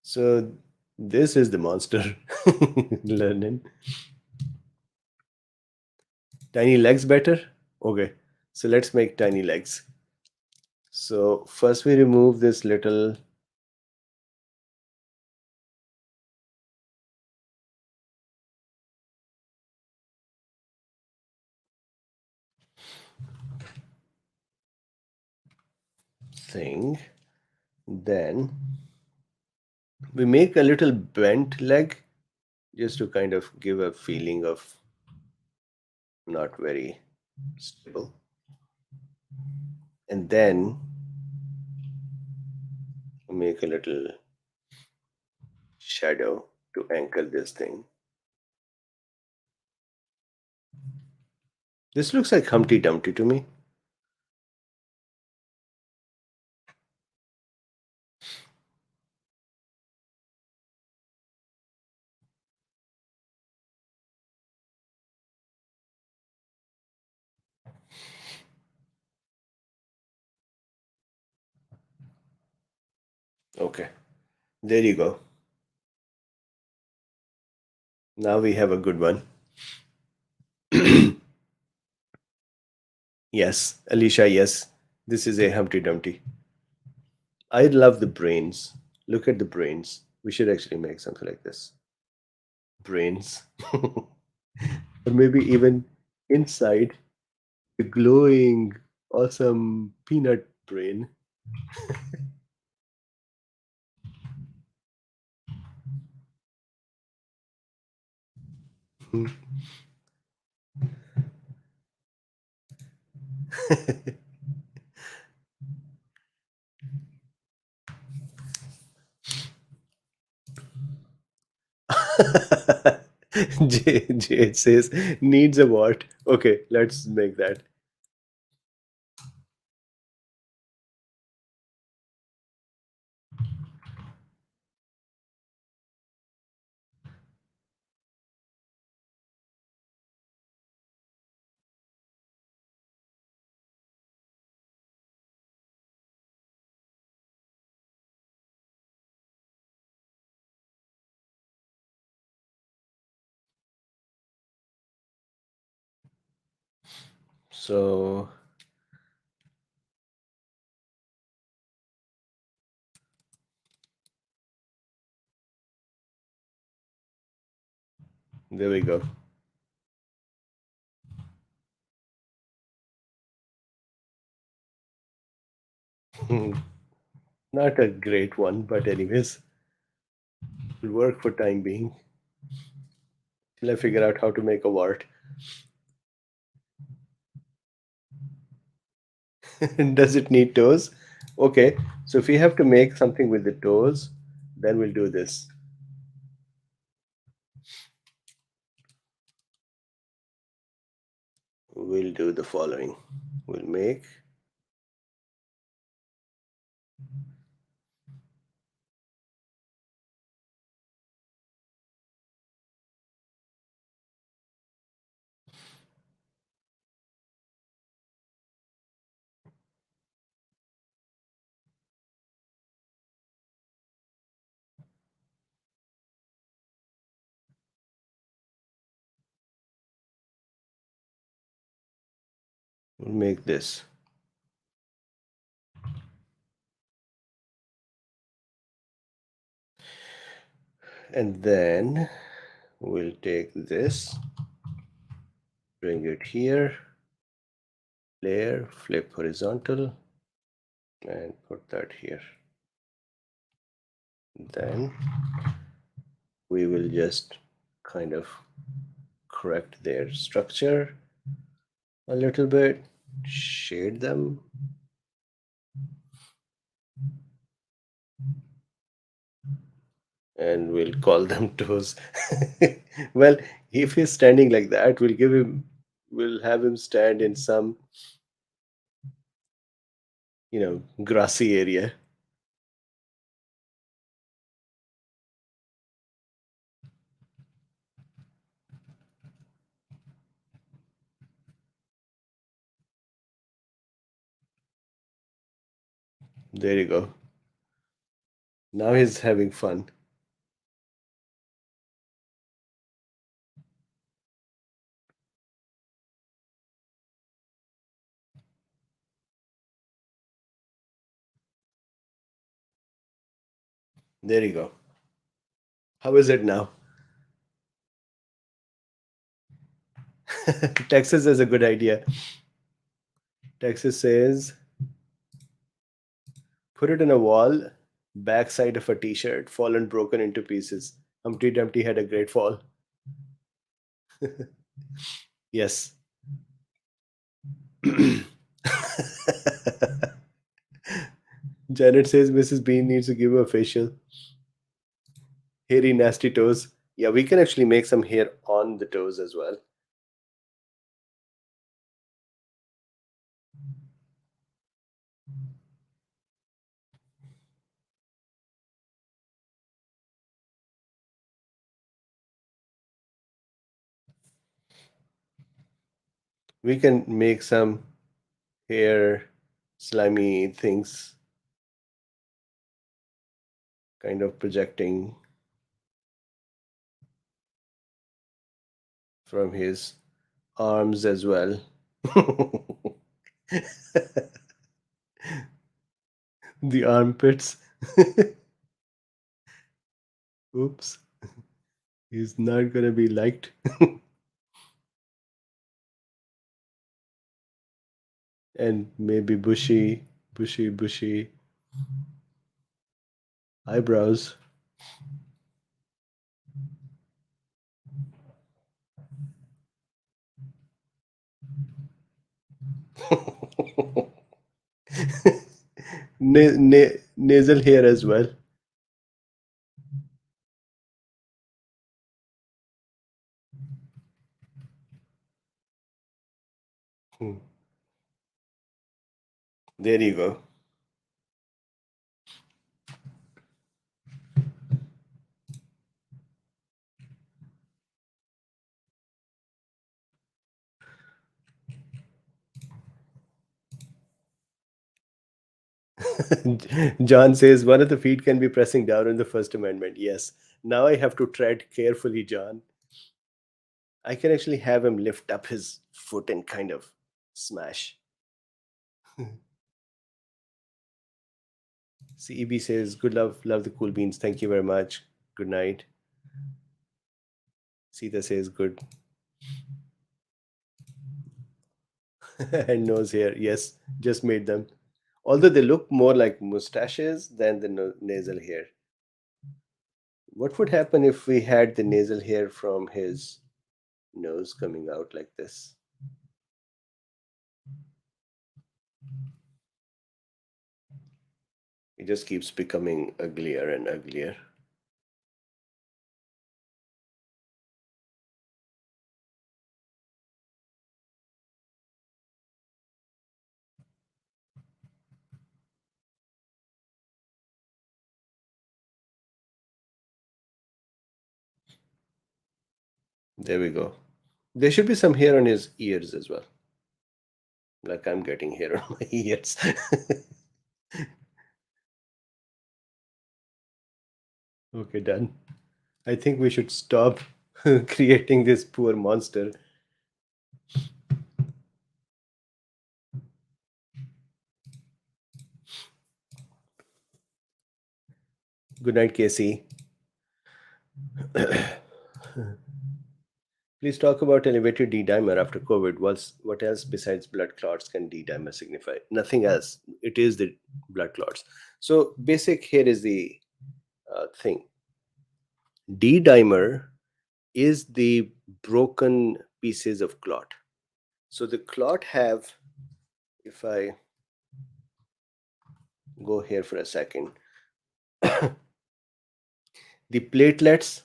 So this is the monster learning. Tiny legs better? Okay. So let's make tiny legs. So first we remove this little thing. Then we make a little bent leg just to kind of give a feeling of not very stable. And then make a little shadow to anchor this thing. This looks like Humpty Dumpty to me. Okay, there you go. Now we have a good one. Yes, Alicia, yes. This is a Humpty Dumpty. I love the brains. Look at the brains. We should actually make something like this. Brains. Or maybe even inside the glowing, awesome peanut brain. J says needs a what? Okay, let's make that. So there we go. Not a great one, but anyways, it'll work for time being. Till I figure out how to make a wart. Does it need toes? Okay, so if we have to make something with the toes, then we'll do this. We'll do the following. We'll make we'll make this. And then we'll take this, bring it here, layer, flip horizontal, and put that here. Then we will just kind of correct their structure a little bit, shade them. And we'll call them toes. Well, if he's standing like that, we'll have him stand in some, grassy area. There you go. Now he's having fun. There you go. How is it now? Texas is a good idea. Texas says put it in a wall, backside of a t-shirt, fallen broken into pieces. Humpty Dumpty had a great fall. Yes. Janet says Mrs. Bean needs to give her a facial. Hairy, nasty toes. Yeah, we can actually make some hair on the toes as well. We can make some hair slimy things kind of projecting from his arms as well. The armpits. Oops. He's not gonna be liked. And maybe bushy eyebrows. Nasal hair as well. Hmm. There you go. John says one of the feet can be pressing down on the First Amendment. Yes. Now I have to tread carefully, John. I can actually have him lift up his foot and kind of smash. CEB says, good love the cool beans. Thank you very much. Good night. Sita says, good. And nose hair. Yes, just made them. Although they look more like mustaches than the nasal hair. What would happen if we had the nasal hair from his nose coming out like this? It just keeps becoming uglier and uglier. There we go. There should be some hair on his ears as well. Like I'm getting hair on my ears. Okay, done. I think we should stop creating this poor monster. Good night, Casey. Please talk about elevated D dimer after COVID. What else besides blood clots can D dimer signify? Nothing else. It is the blood clots. So, basic here is the thing. D dimer is the broken pieces of clot. So, the clot have, if I go here for a second, the platelets,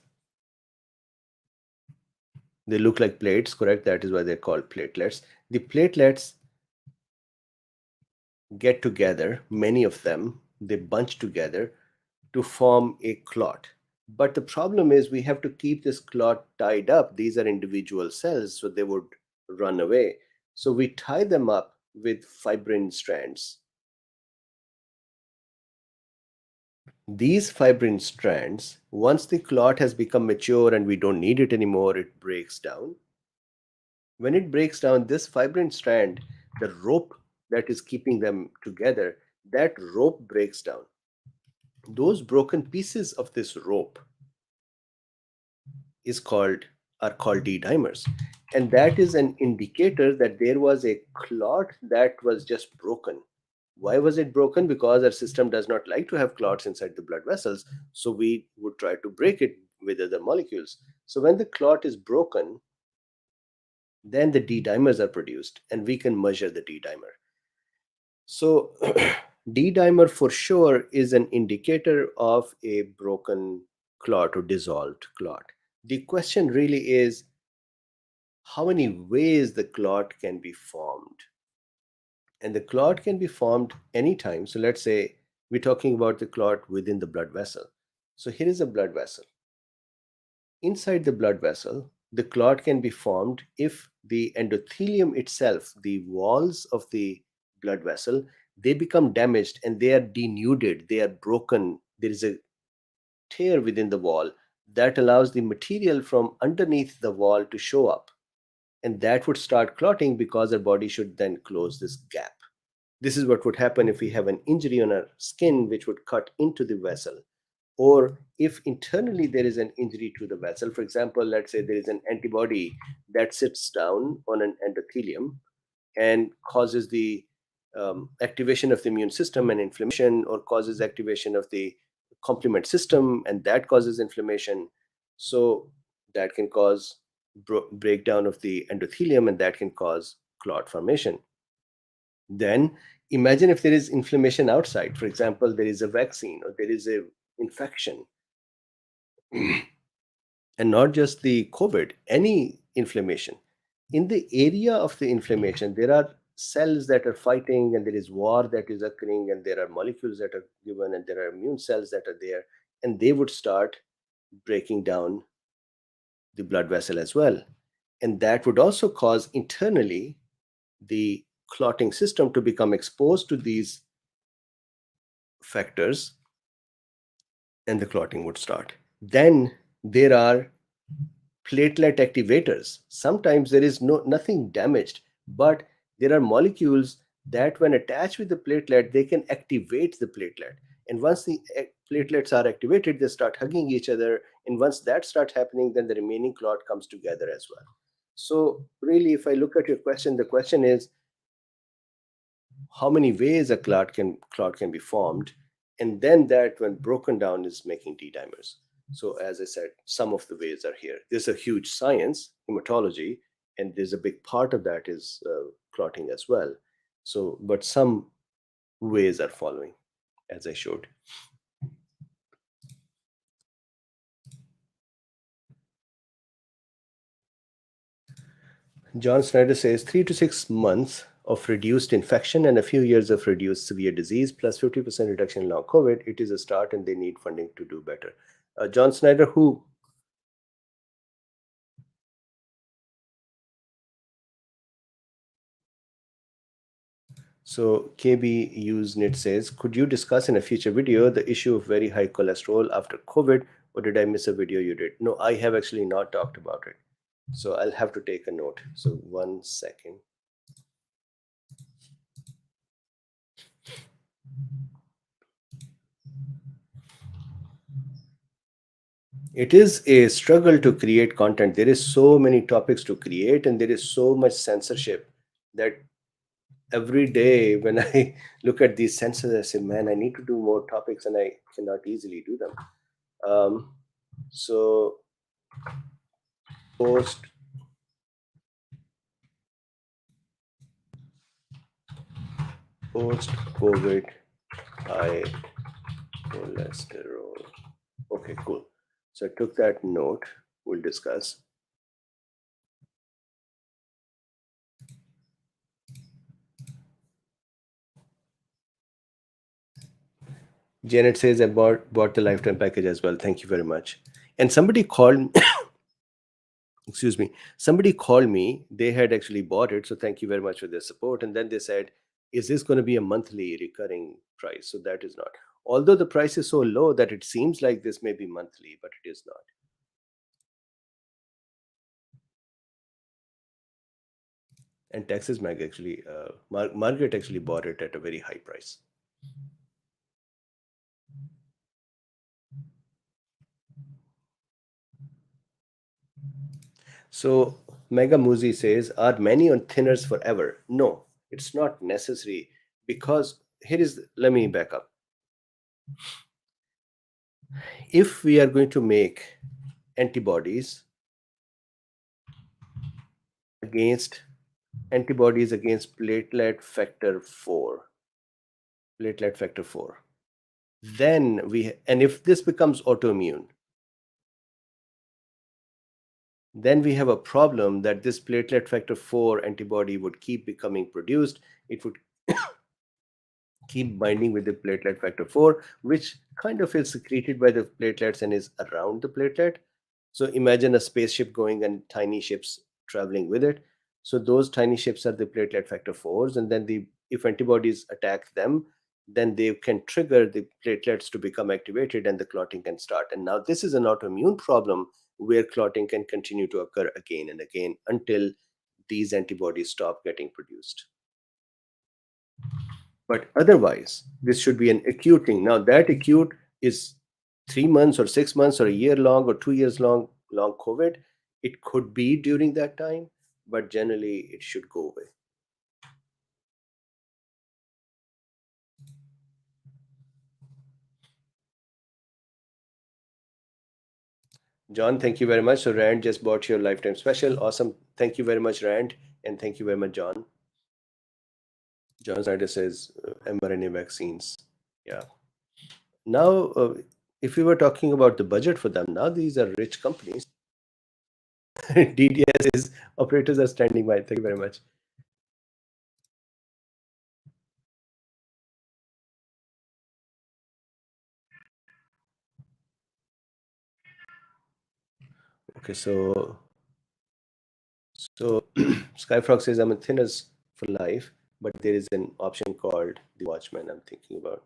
they look like plates, correct? That is why they're called platelets. The platelets get together, many of them, they bunch together to form a clot. But the problem is we have to keep this clot tied up. These are individual cells, so they would run away. So we tie them up with fibrin strands. These fibrin strands, once the clot has become mature and we don't need it anymore, it breaks down. When it breaks down, this fibrin strand, the rope that is keeping them together, that rope breaks down. Those broken pieces of this rope is called are called D-dimers. And that is an indicator that there was a clot that was just broken. Why was it broken? Because our system does not like to have clots inside the blood vessels. So we would try to break it with other molecules. So when the clot is broken, then the D-dimers are produced and we can measure the D-dimer. So D-dimer for sure is an indicator of a broken clot or dissolved clot. The question really is how many ways the clot can be formed. And the clot can be formed anytime. So let's say we're talking about the clot within the blood vessel. So here is a blood vessel. Inside the blood vessel, the clot can be formed if the endothelium itself, the walls of the blood vessel, they become damaged and they are denuded, they are broken. There is a tear within the wall that allows the material from underneath the wall to show up. And that would start clotting because our body should then close this gap. This is what would happen if we have an injury on our skin, which would cut into the vessel. Or if internally there is an injury to the vessel, for example, let's say there is an antibody that sits down on an endothelium and causes the activation of the immune system and inflammation, or causes activation of the complement system and that causes inflammation. So that can cause breakdown of the endothelium and that can cause clot formation. Then Imagine if there is inflammation outside. For example, there is a vaccine or there is a infection, and not just the COVID, any inflammation. In the area of the inflammation, there are cells that are fighting, and there is war that is occurring, and there are molecules that are given, and there are immune cells that are there, and they would start breaking down the blood vessel as well. And that would also cause internally the clotting system to become exposed to these factors, and the clotting would start. Then there are platelet activators. Sometimes there is nothing damaged, but there are molecules that when attached with the platelet, they can activate the platelet. And once the platelets are activated, they start hugging each other. And once that starts happening, then the remaining clot comes together as well. So really, if I look at your question, the question is how many ways a clot can be formed, and then that when broken down is making D dimers. So as I said, some of the ways are here. There's a huge science, hematology, and there's a big part of that is clotting as well. So, but some ways are following, as I showed. John Snyder says 3 to 6 months of reduced infection and a few years of reduced severe disease plus 50% reduction in long COVID. It is a start, and they need funding to do better. John Snyder, who? So KB Usenet says, could you discuss in a future video the issue of very high cholesterol after COVID, or did I miss a video you did? No, I have actually not talked about it. So I'll have to take a note. So 1 second. It is a struggle to create content. There is so many topics to create, and there is so much censorship that every day when I look at these censors, I say, man, I need to do more topics, and I cannot easily do them. So post COVID high cholesterol. Okay, cool. So I took that note. We'll discuss. Janet says I bought the lifetime package as well. Thank you very much. And somebody called excuse me, somebody called me. They had actually bought it. So thank you very much for their support. And then they said, is this going to be a monthly recurring price? So that is not. Although the price is so low that it seems like this may be monthly, but it is not. And Texas Mag actually, Margaret actually bought it at a very high price. So Mega Muzi says, are many on thinners forever? No, it's not necessary, because here is, let me back up. If we are going to make antibodies against platelet factor 4, then and if this becomes autoimmune, then we have a problem that this platelet factor 4 antibody would keep becoming produced. It would keep binding with the platelet factor 4, which kind of is secreted by the platelets and is around the platelet. So imagine a spaceship going and tiny ships traveling with it. So those tiny ships are the platelet factor 4s, and then if antibodies attack them, then they can trigger the platelets to become activated, and the clotting can start. And now this is an autoimmune problem where clotting can continue to occur again and again until these antibodies stop getting produced. But otherwise, this should be an acute thing. Now, that acute is 3 months or 6 months or a year long or 2 years long COVID. It could be during that time, but generally it should go away. John, thank you very much. So Rand just bought your lifetime special. Awesome. Thank you very much, Rand. And thank you very much, John. John Snyder says mRNA vaccines. Yeah. Now, if we were talking about the budget for them, now these are rich companies. DDS is operators are standing by. Thank you very much. Okay, so Skyfrog says I'm a thinners for life, but there is an option called the Watchman I'm thinking about.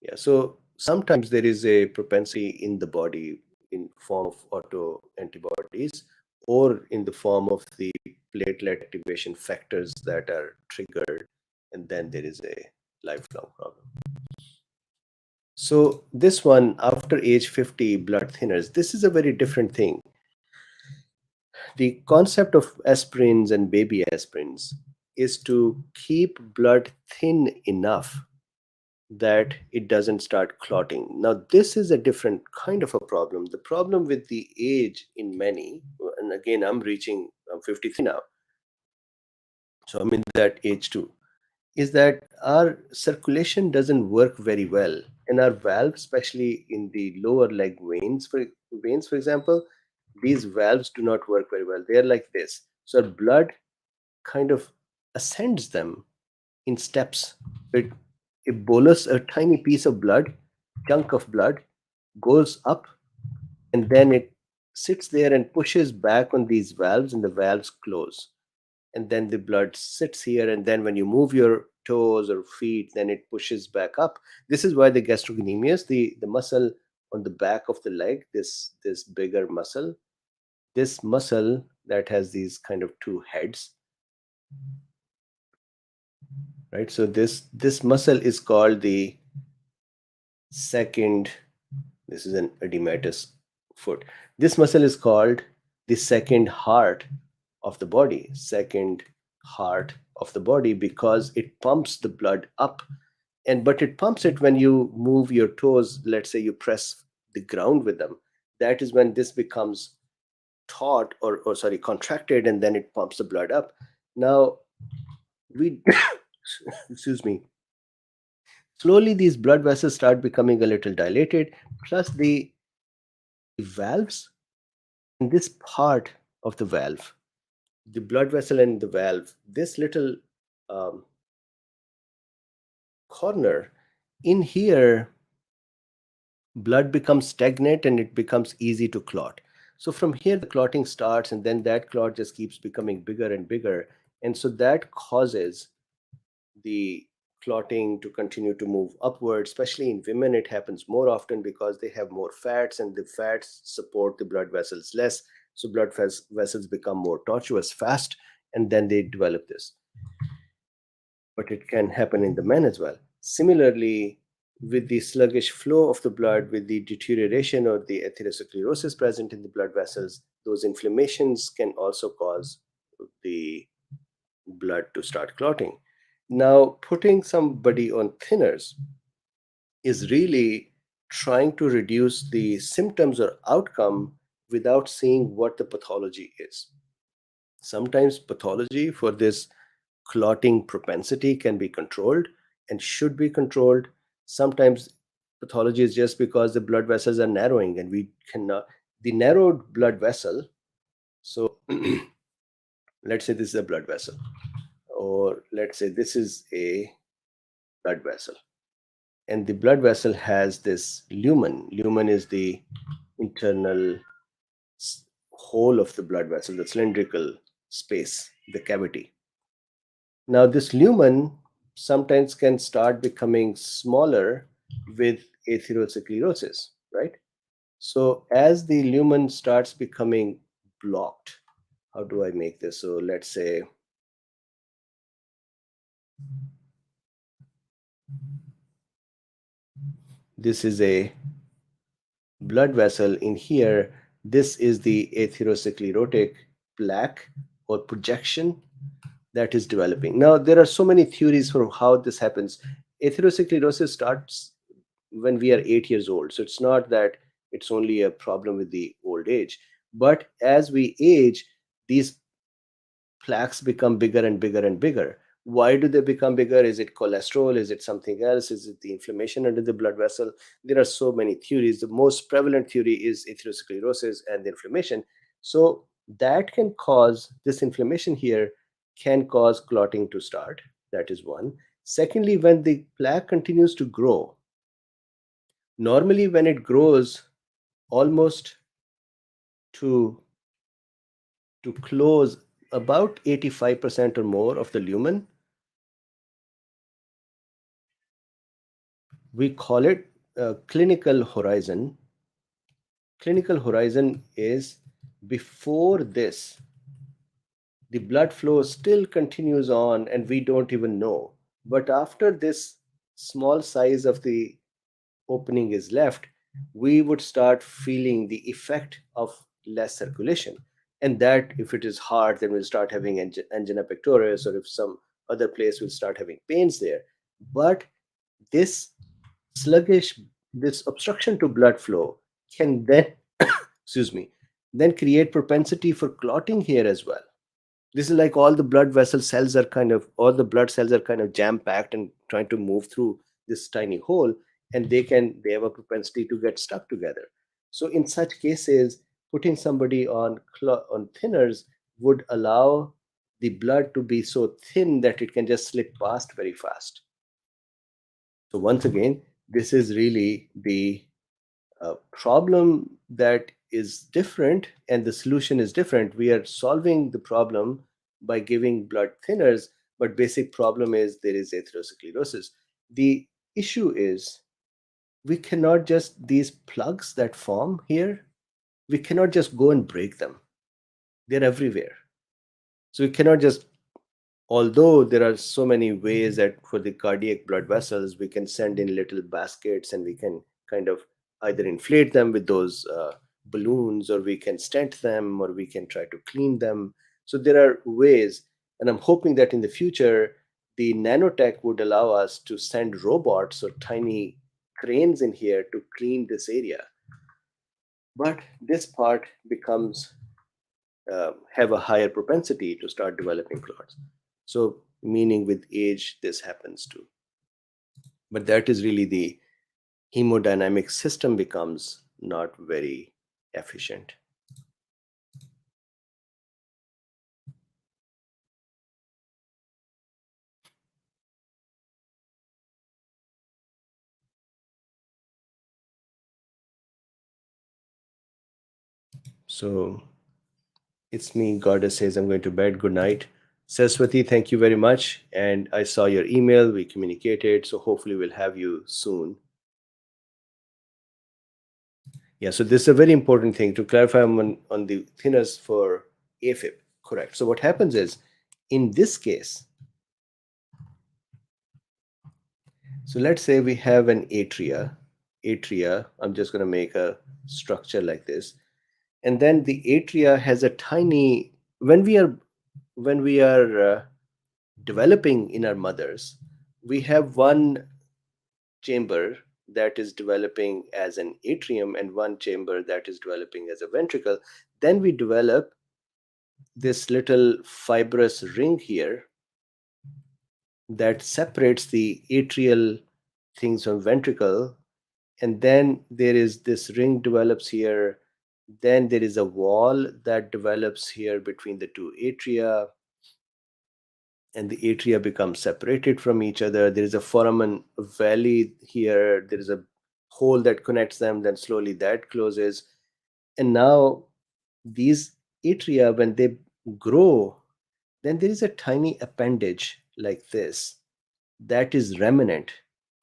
Yeah, so sometimes there is a propensity in the body in form of auto antibodies or in the form of the platelet activation factors that are triggered, and then there is a lifelong problem. So this one, after age 50, blood thinners, this is a very different thing. The concept of aspirins and baby aspirins is to keep blood thin enough that it doesn't start clotting. Now, this is a different kind of a problem. The problem with the age in many, and again, I'm 53 now, so I'm in that age too, is that our circulation doesn't work very well. And our valves, especially in the lower leg veins, for example, these valves do not work very well. They're like this. So our blood kind of ascends them in steps. It, a bolus, a tiny piece of blood, chunk of blood, goes up and then it sits there and pushes back on these valves, and the valves close. And then the blood sits here, and then when you move your toes or feet, then it pushes back up. This is why the gastrocnemius, the muscle on the back of the leg, this bigger muscle, this muscle that has these kind of two heads, right? So this muscle is called the second. This is an edematous foot. This muscle is called the second heart of the body, second heart of the body, because it pumps the blood up. And but it pumps it when you move your toes. Let's say you press the ground with them. That is when this becomes taut or sorry, contracted, and then it pumps the blood up. Now we excuse me, slowly these blood vessels start becoming a little dilated, plus the valves and this part of the valve, the blood vessel and the valve, this little um, corner in here, blood becomes stagnant and it becomes easy to clot. So from here the clotting starts, and then that clot just keeps becoming bigger and bigger, and so that causes the clotting to continue to move upward. Especially in women it happens more often because they have more fats, and the fats support the blood vessels less, so vessels become more tortuous fast, and then they develop this. But it can happen in the men as well. Similarly, with the sluggish flow of the blood, with the deterioration or the atherosclerosis present in the blood vessels, those inflammations can also cause the blood to start clotting. Now, putting somebody on thinners is really trying to reduce the symptoms or outcome without seeing what the pathology is. Sometimes pathology for this clotting propensity can be controlled and should be controlled. Sometimes pathology is just because the blood vessels are narrowing and we cannot, the narrowed blood vessel. So let's say this is a blood vessel, or let's say this is a blood vessel. And the blood vessel has this lumen. Lumen is the internal hole of the blood vessel, the cylindrical space, the cavity. Now, this lumen sometimes can start becoming smaller with atherosclerosis, right? So, as the lumen starts becoming blocked, how do I make this? So, let's say this is a blood vessel in here. This is the atherosclerotic plaque or projection that is developing. Now, there are so many theories for how this happens. Atherosclerosis starts when we are 8 years old. So it's not that it's only a problem with the old age. But as we age, these plaques become bigger and bigger and bigger. Why do they become bigger? Is it cholesterol? Is it something else? Is it the inflammation under the blood vessel? There are so many theories. The most prevalent theory is atherosclerosis and the inflammation. So that can cause this inflammation here, can cause clotting to start. That is one. Secondly, when the plaque continues to grow, normally when it grows almost to close about 85% or more of the lumen, we call it clinical horizon. Clinical horizon is before this, the blood flow still continues on and we don't even know. But after this small size of the opening is left, we would start feeling the effect of less circulation. And that, if it is hard, then we'll start having angina pectoris, or if some other place, we'll start having pains there. But this sluggish, this obstruction to blood flow can then, excuse me, then create propensity for clotting here as well. This is like all the blood vessel cells are kind of, all the blood cells are kind of jam packed and trying to move through this tiny hole, and they have a propensity to get stuck together. So in such cases, putting somebody on on thinners would allow the blood to be so thin that it can just slip past very fast. So once again, this is really the problem that is different, and the solution is different. We are solving the problem by giving blood thinners, but basic problem is there is atherosclerosis. The issue is we cannot just, these plugs that form here, we cannot just go and break them. They're everywhere. So we cannot just, although there are so many ways that for the cardiac blood vessels we can send in little baskets and we can kind of either inflate them with those balloons, or we can stent them, or we can try to clean them. So there are ways, and I'm hoping that in the future the nanotech would allow us to send robots or tiny cranes in here to clean this area. But this part becomes have a higher propensity to start developing clots. So, meaning with age, this happens too. But that is really the hemodynamic system becomes not very efficient. So, it's me, Goddess says, I'm going to bed. Good night. Saraswati, thank you very much. And I saw your email, we communicated. So, hopefully, we'll have you soon. Yeah, so this is a very important thing to clarify on the thinners for AFib. Correct. So, what happens is, in this case, so let's say we have an atria. I'm just going to make a structure like this. And then the atria has a tiny, when we are developing in our mothers, we have one chamber that is developing as an atrium and one chamber that is developing as a ventricle. Then we develop this little fibrous ring here that separates the atrial things from ventricle, and then there is this ring develops here, then there is a wall that develops here between the two atria, and the atria become separated from each other. There is a foramen valley here, there is a hole that connects them, then slowly that closes. And now these atria, when they grow, then there is a tiny appendage like this that is remnant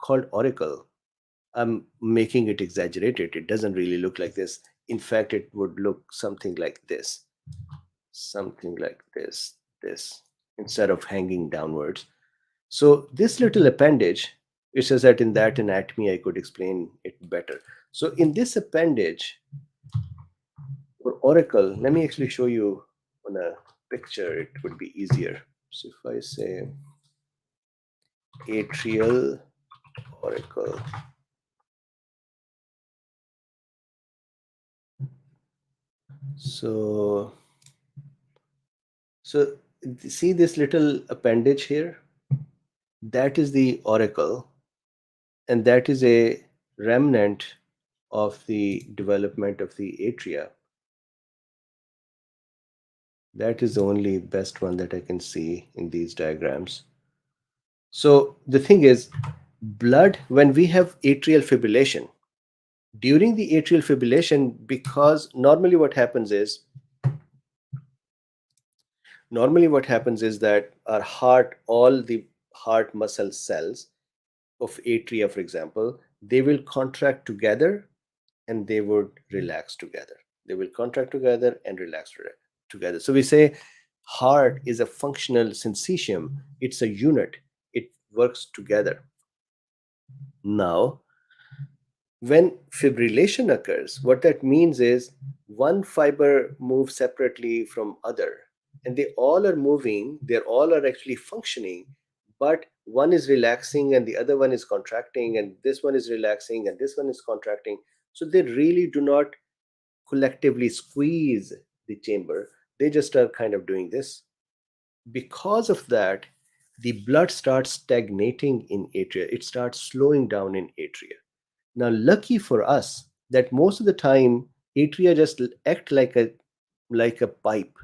called auricle. I'm making it exaggerated. It doesn't really look like this. In fact, it would look something like this, something like this, instead of hanging downwards. So this little appendage, it says that in that anatomy, I could explain it better. So in this appendage or auricle, let me actually show you on a picture. It would be easier. So if I say atrial auricle, so see this little appendage here? That is the auricle, and that is a remnant of the development of the atria. That is the only best one that I can see in these diagrams. So the thing is, blood, when we have atrial fibrillation, during the atrial fibrillation, because normally what happens is that our heart, all the heart muscle cells of atria, for example, they will contract together and they would relax together. They will contract together and relax together. So we say heart is a functional syncytium. It's a unit. It works together. Now, when fibrillation occurs, what that means is one fiber moves separately from other, and they all are moving, they all are actually functioning, but one is relaxing and the other one is contracting, and this one is relaxing and this one is contracting. So they really do not collectively squeeze the chamber. They just are kind of doing this. Because of that, the blood starts stagnating in atria. It starts slowing down in atria. Now, lucky for us that most of the time atria just act like a pipe,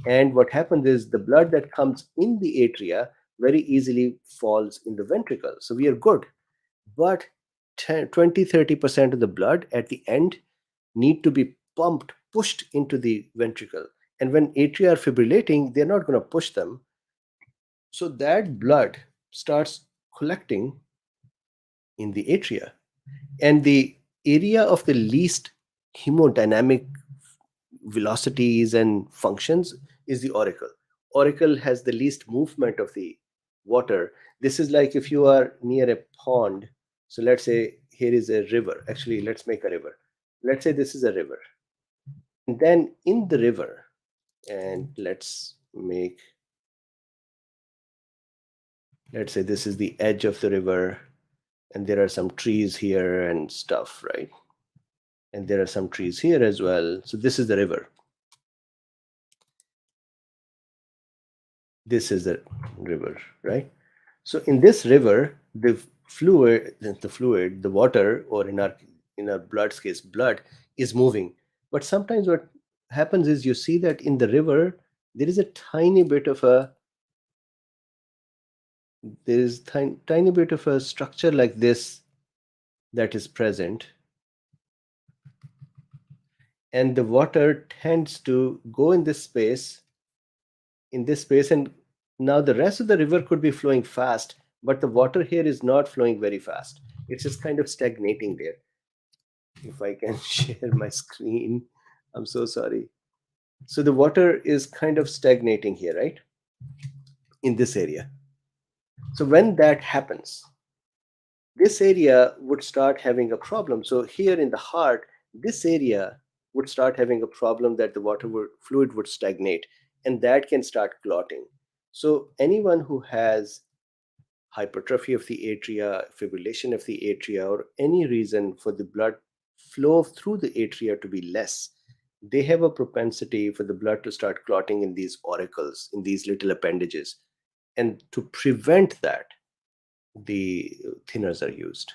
and what happens is the blood that comes in the atria very easily falls in the ventricle. So we are good, but 10, 20-30% of the blood at the end need to be pumped, pushed into the ventricle. And when atria are fibrillating, they're not going to push them. So that blood starts collecting in the atria. And the area of the least hemodynamic velocities and functions is the auricle. Auricle has the least movement of the water. This is like if you are near a pond. So let's say here is a river. Actually, let's make a river. Let's say this is a river. And then in the river, and let's say this is the edge of the river, and there are some trees here and stuff, right? And there are some trees here as well. So this is the river. This is the river, right? So in this river, the water, or in our blood's case, blood is moving. But sometimes what happens is you see that in the river there is a tiny bit of a structure like this that is present, and the water tends to go in this space, and now the rest of the river could be flowing fast, but the water here is not flowing very fast. It's just kind of stagnating there. If I can share my screen, I'm so sorry. So the water is kind of stagnating here, right, in this area. So when that happens, this area would start having a problem. So here in the heart, this area would start having a problem, that the fluid would stagnate, and that can start clotting. So anyone who has hypertrophy of the atria, fibrillation of the atria, or any reason for the blood flow through the atria to be less, they have a propensity for the blood to start clotting in these auricles, in these little appendages. And to prevent that, the thinners are used.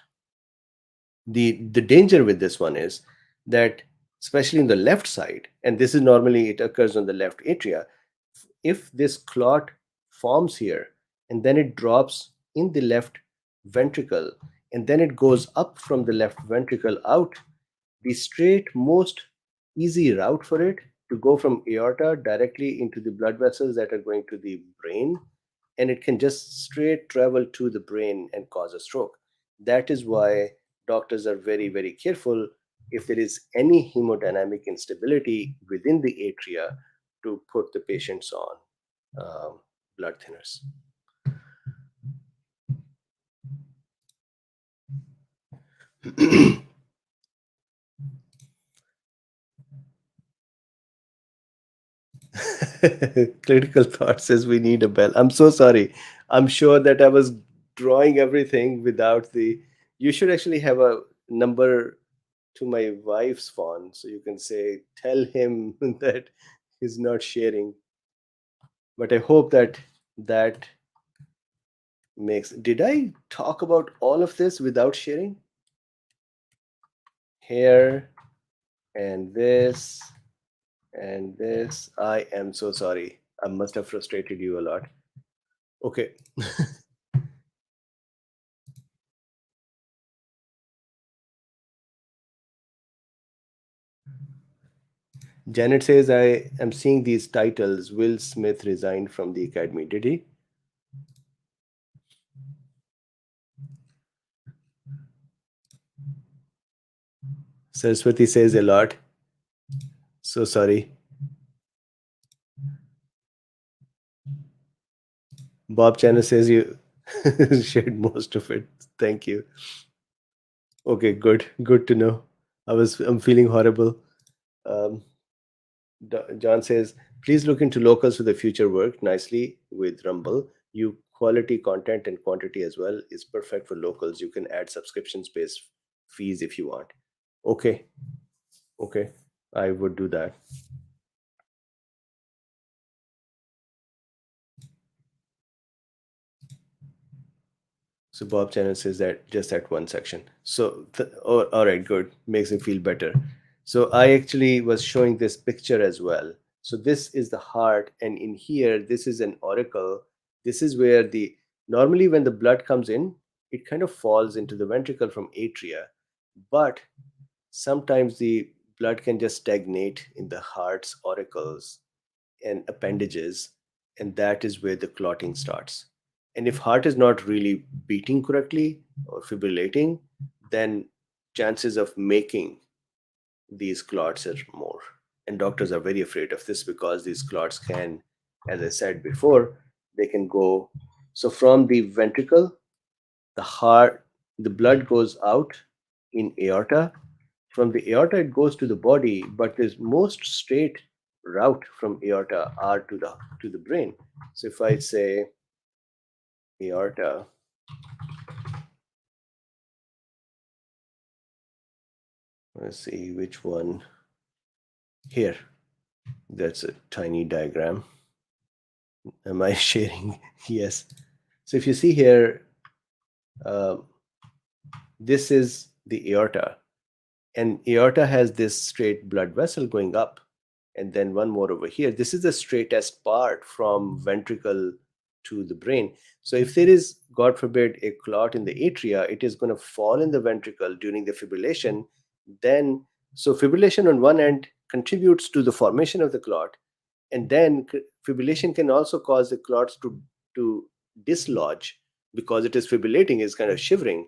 The danger with this one is that, especially in the left side, and this is normally it occurs on the left atria, if this clot forms here and then it drops in the left ventricle and then it goes up from the left ventricle out, the straight most easy route for it to go from aorta directly into the blood vessels that are going to the brain, and it can just straight travel to the brain and cause a stroke. That is why doctors are very, very careful if there is any hemodynamic instability within the atria to put the patients on blood thinners. Critical thought says we need a bell. I'm so sorry. I'm sure that I was drawing everything without the. You should actually have a number to my wife's phone so you can say, tell him that he's not sharing. But I hope that makes. Did I talk about all of this without sharing? Here and this and this. I am so sorry. I must have frustrated you a lot. Okay. Janet says, I am seeing these titles. Will Smith resigned from the academy. Did he? Saraswati says a lot. So sorry. Bob Channel says you shared most of it. Thank you. Okay, good. Good to know. I'm feeling horrible. Um, John says, please look into locals for the future work nicely with Rumble. You quality content and quantity as well is perfect for locals. You can add subscription based fees if you want. Okay, okay. I would do that. So Bob Channel says that just that one section. So, oh, all right, good. Makes me feel better. So I actually was showing this picture as well. So this is the heart, and in here, this is an auricle. This is where the normally when the blood comes in, it kind of falls into the ventricle from atria, but sometimes the blood can just stagnate in the heart's auricles and appendages, and that is where the clotting starts. And if heart is not really beating correctly or fibrillating, then chances of making these clots are more. And doctors are very afraid of this because these clots can, as I said before, they can go. So from the ventricle, the heart, the blood goes out in aorta. From the aorta, it goes to the body, but the most straight route from aorta are to the brain. So if I say aorta, let's see which one here. That's a tiny diagram. Am I sharing? Yes. So if you see here, uh, this is the aorta, and aorta has this straight blood vessel going up, and then one more over here. This is the straightest part from ventricle to the brain. So if there is, god forbid, a clot in the atria, it is going to fall in the ventricle during the fibrillation. Then, so fibrillation on one end contributes to the formation of the clot, and then fibrillation can also cause the clots to dislodge, because it is fibrillating, is kind of shivering,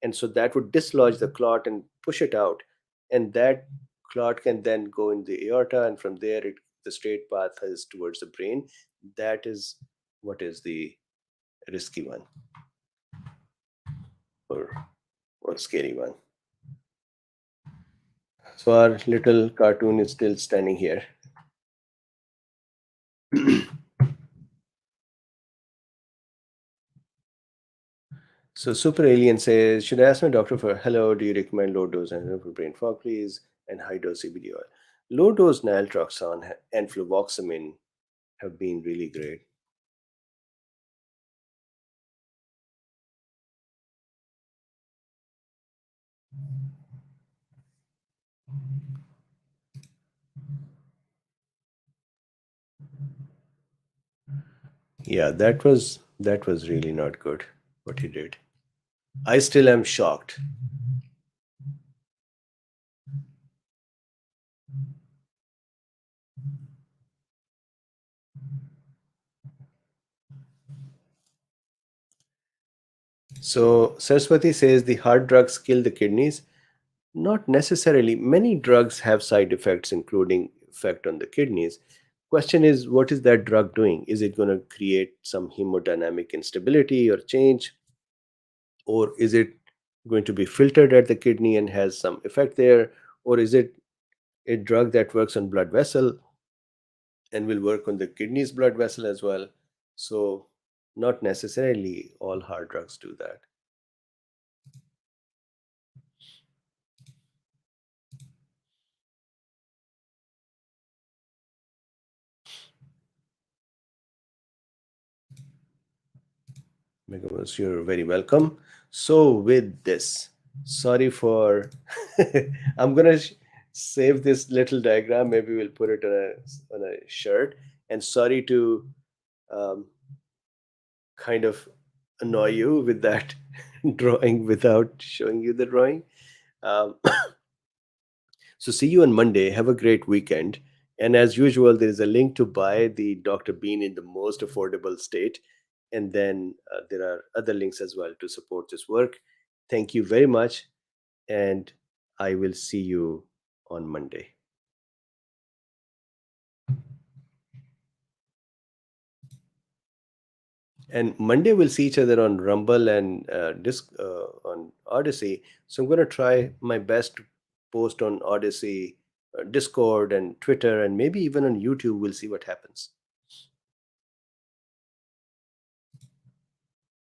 and so that would dislodge the clot and push it out, and that clot can then go in the aorta, and from there the straight path is towards the brain. That is what is the risky one, or scary one. So our little cartoon is still standing here. So Super Alien says, should I ask my doctor for hello? Do you recommend low dose and for brain fog, please, and high dose CBD oil? Low dose naltrexone and fluvoxamine have been really great. Yeah, that was really not good what he did. I still am shocked. So Saraswati says the hard drugs kill the kidneys. Not necessarily. Many drugs have side effects, including effect on the kidneys. Question is, what is that drug doing? Is it going to create some hemodynamic instability or change, or is it going to be filtered at the kidney and has some effect there, or is it a drug that works on blood vessel and will work on the kidney's blood vessel as well? So, not necessarily all hard drugs do that. Megamus, you're very welcome. So with this, sorry for, I'm gonna save this little diagram. Maybe we'll put it on a shirt. And sorry to um, kind of annoy you with that drawing without showing you the drawing. Um, so see you on Monday. Have a great weekend. And as usual, there is a link to buy the Dr. Bean in the most affordable state. And then there are other links as well to support this work. Thank you very much. And I will see you on Monday. And Monday we'll see each other on Rumble and Disc on Odyssey. So I'm going to try my best to post on Odyssey, Discord, and Twitter, and maybe even on YouTube. We'll see what happens.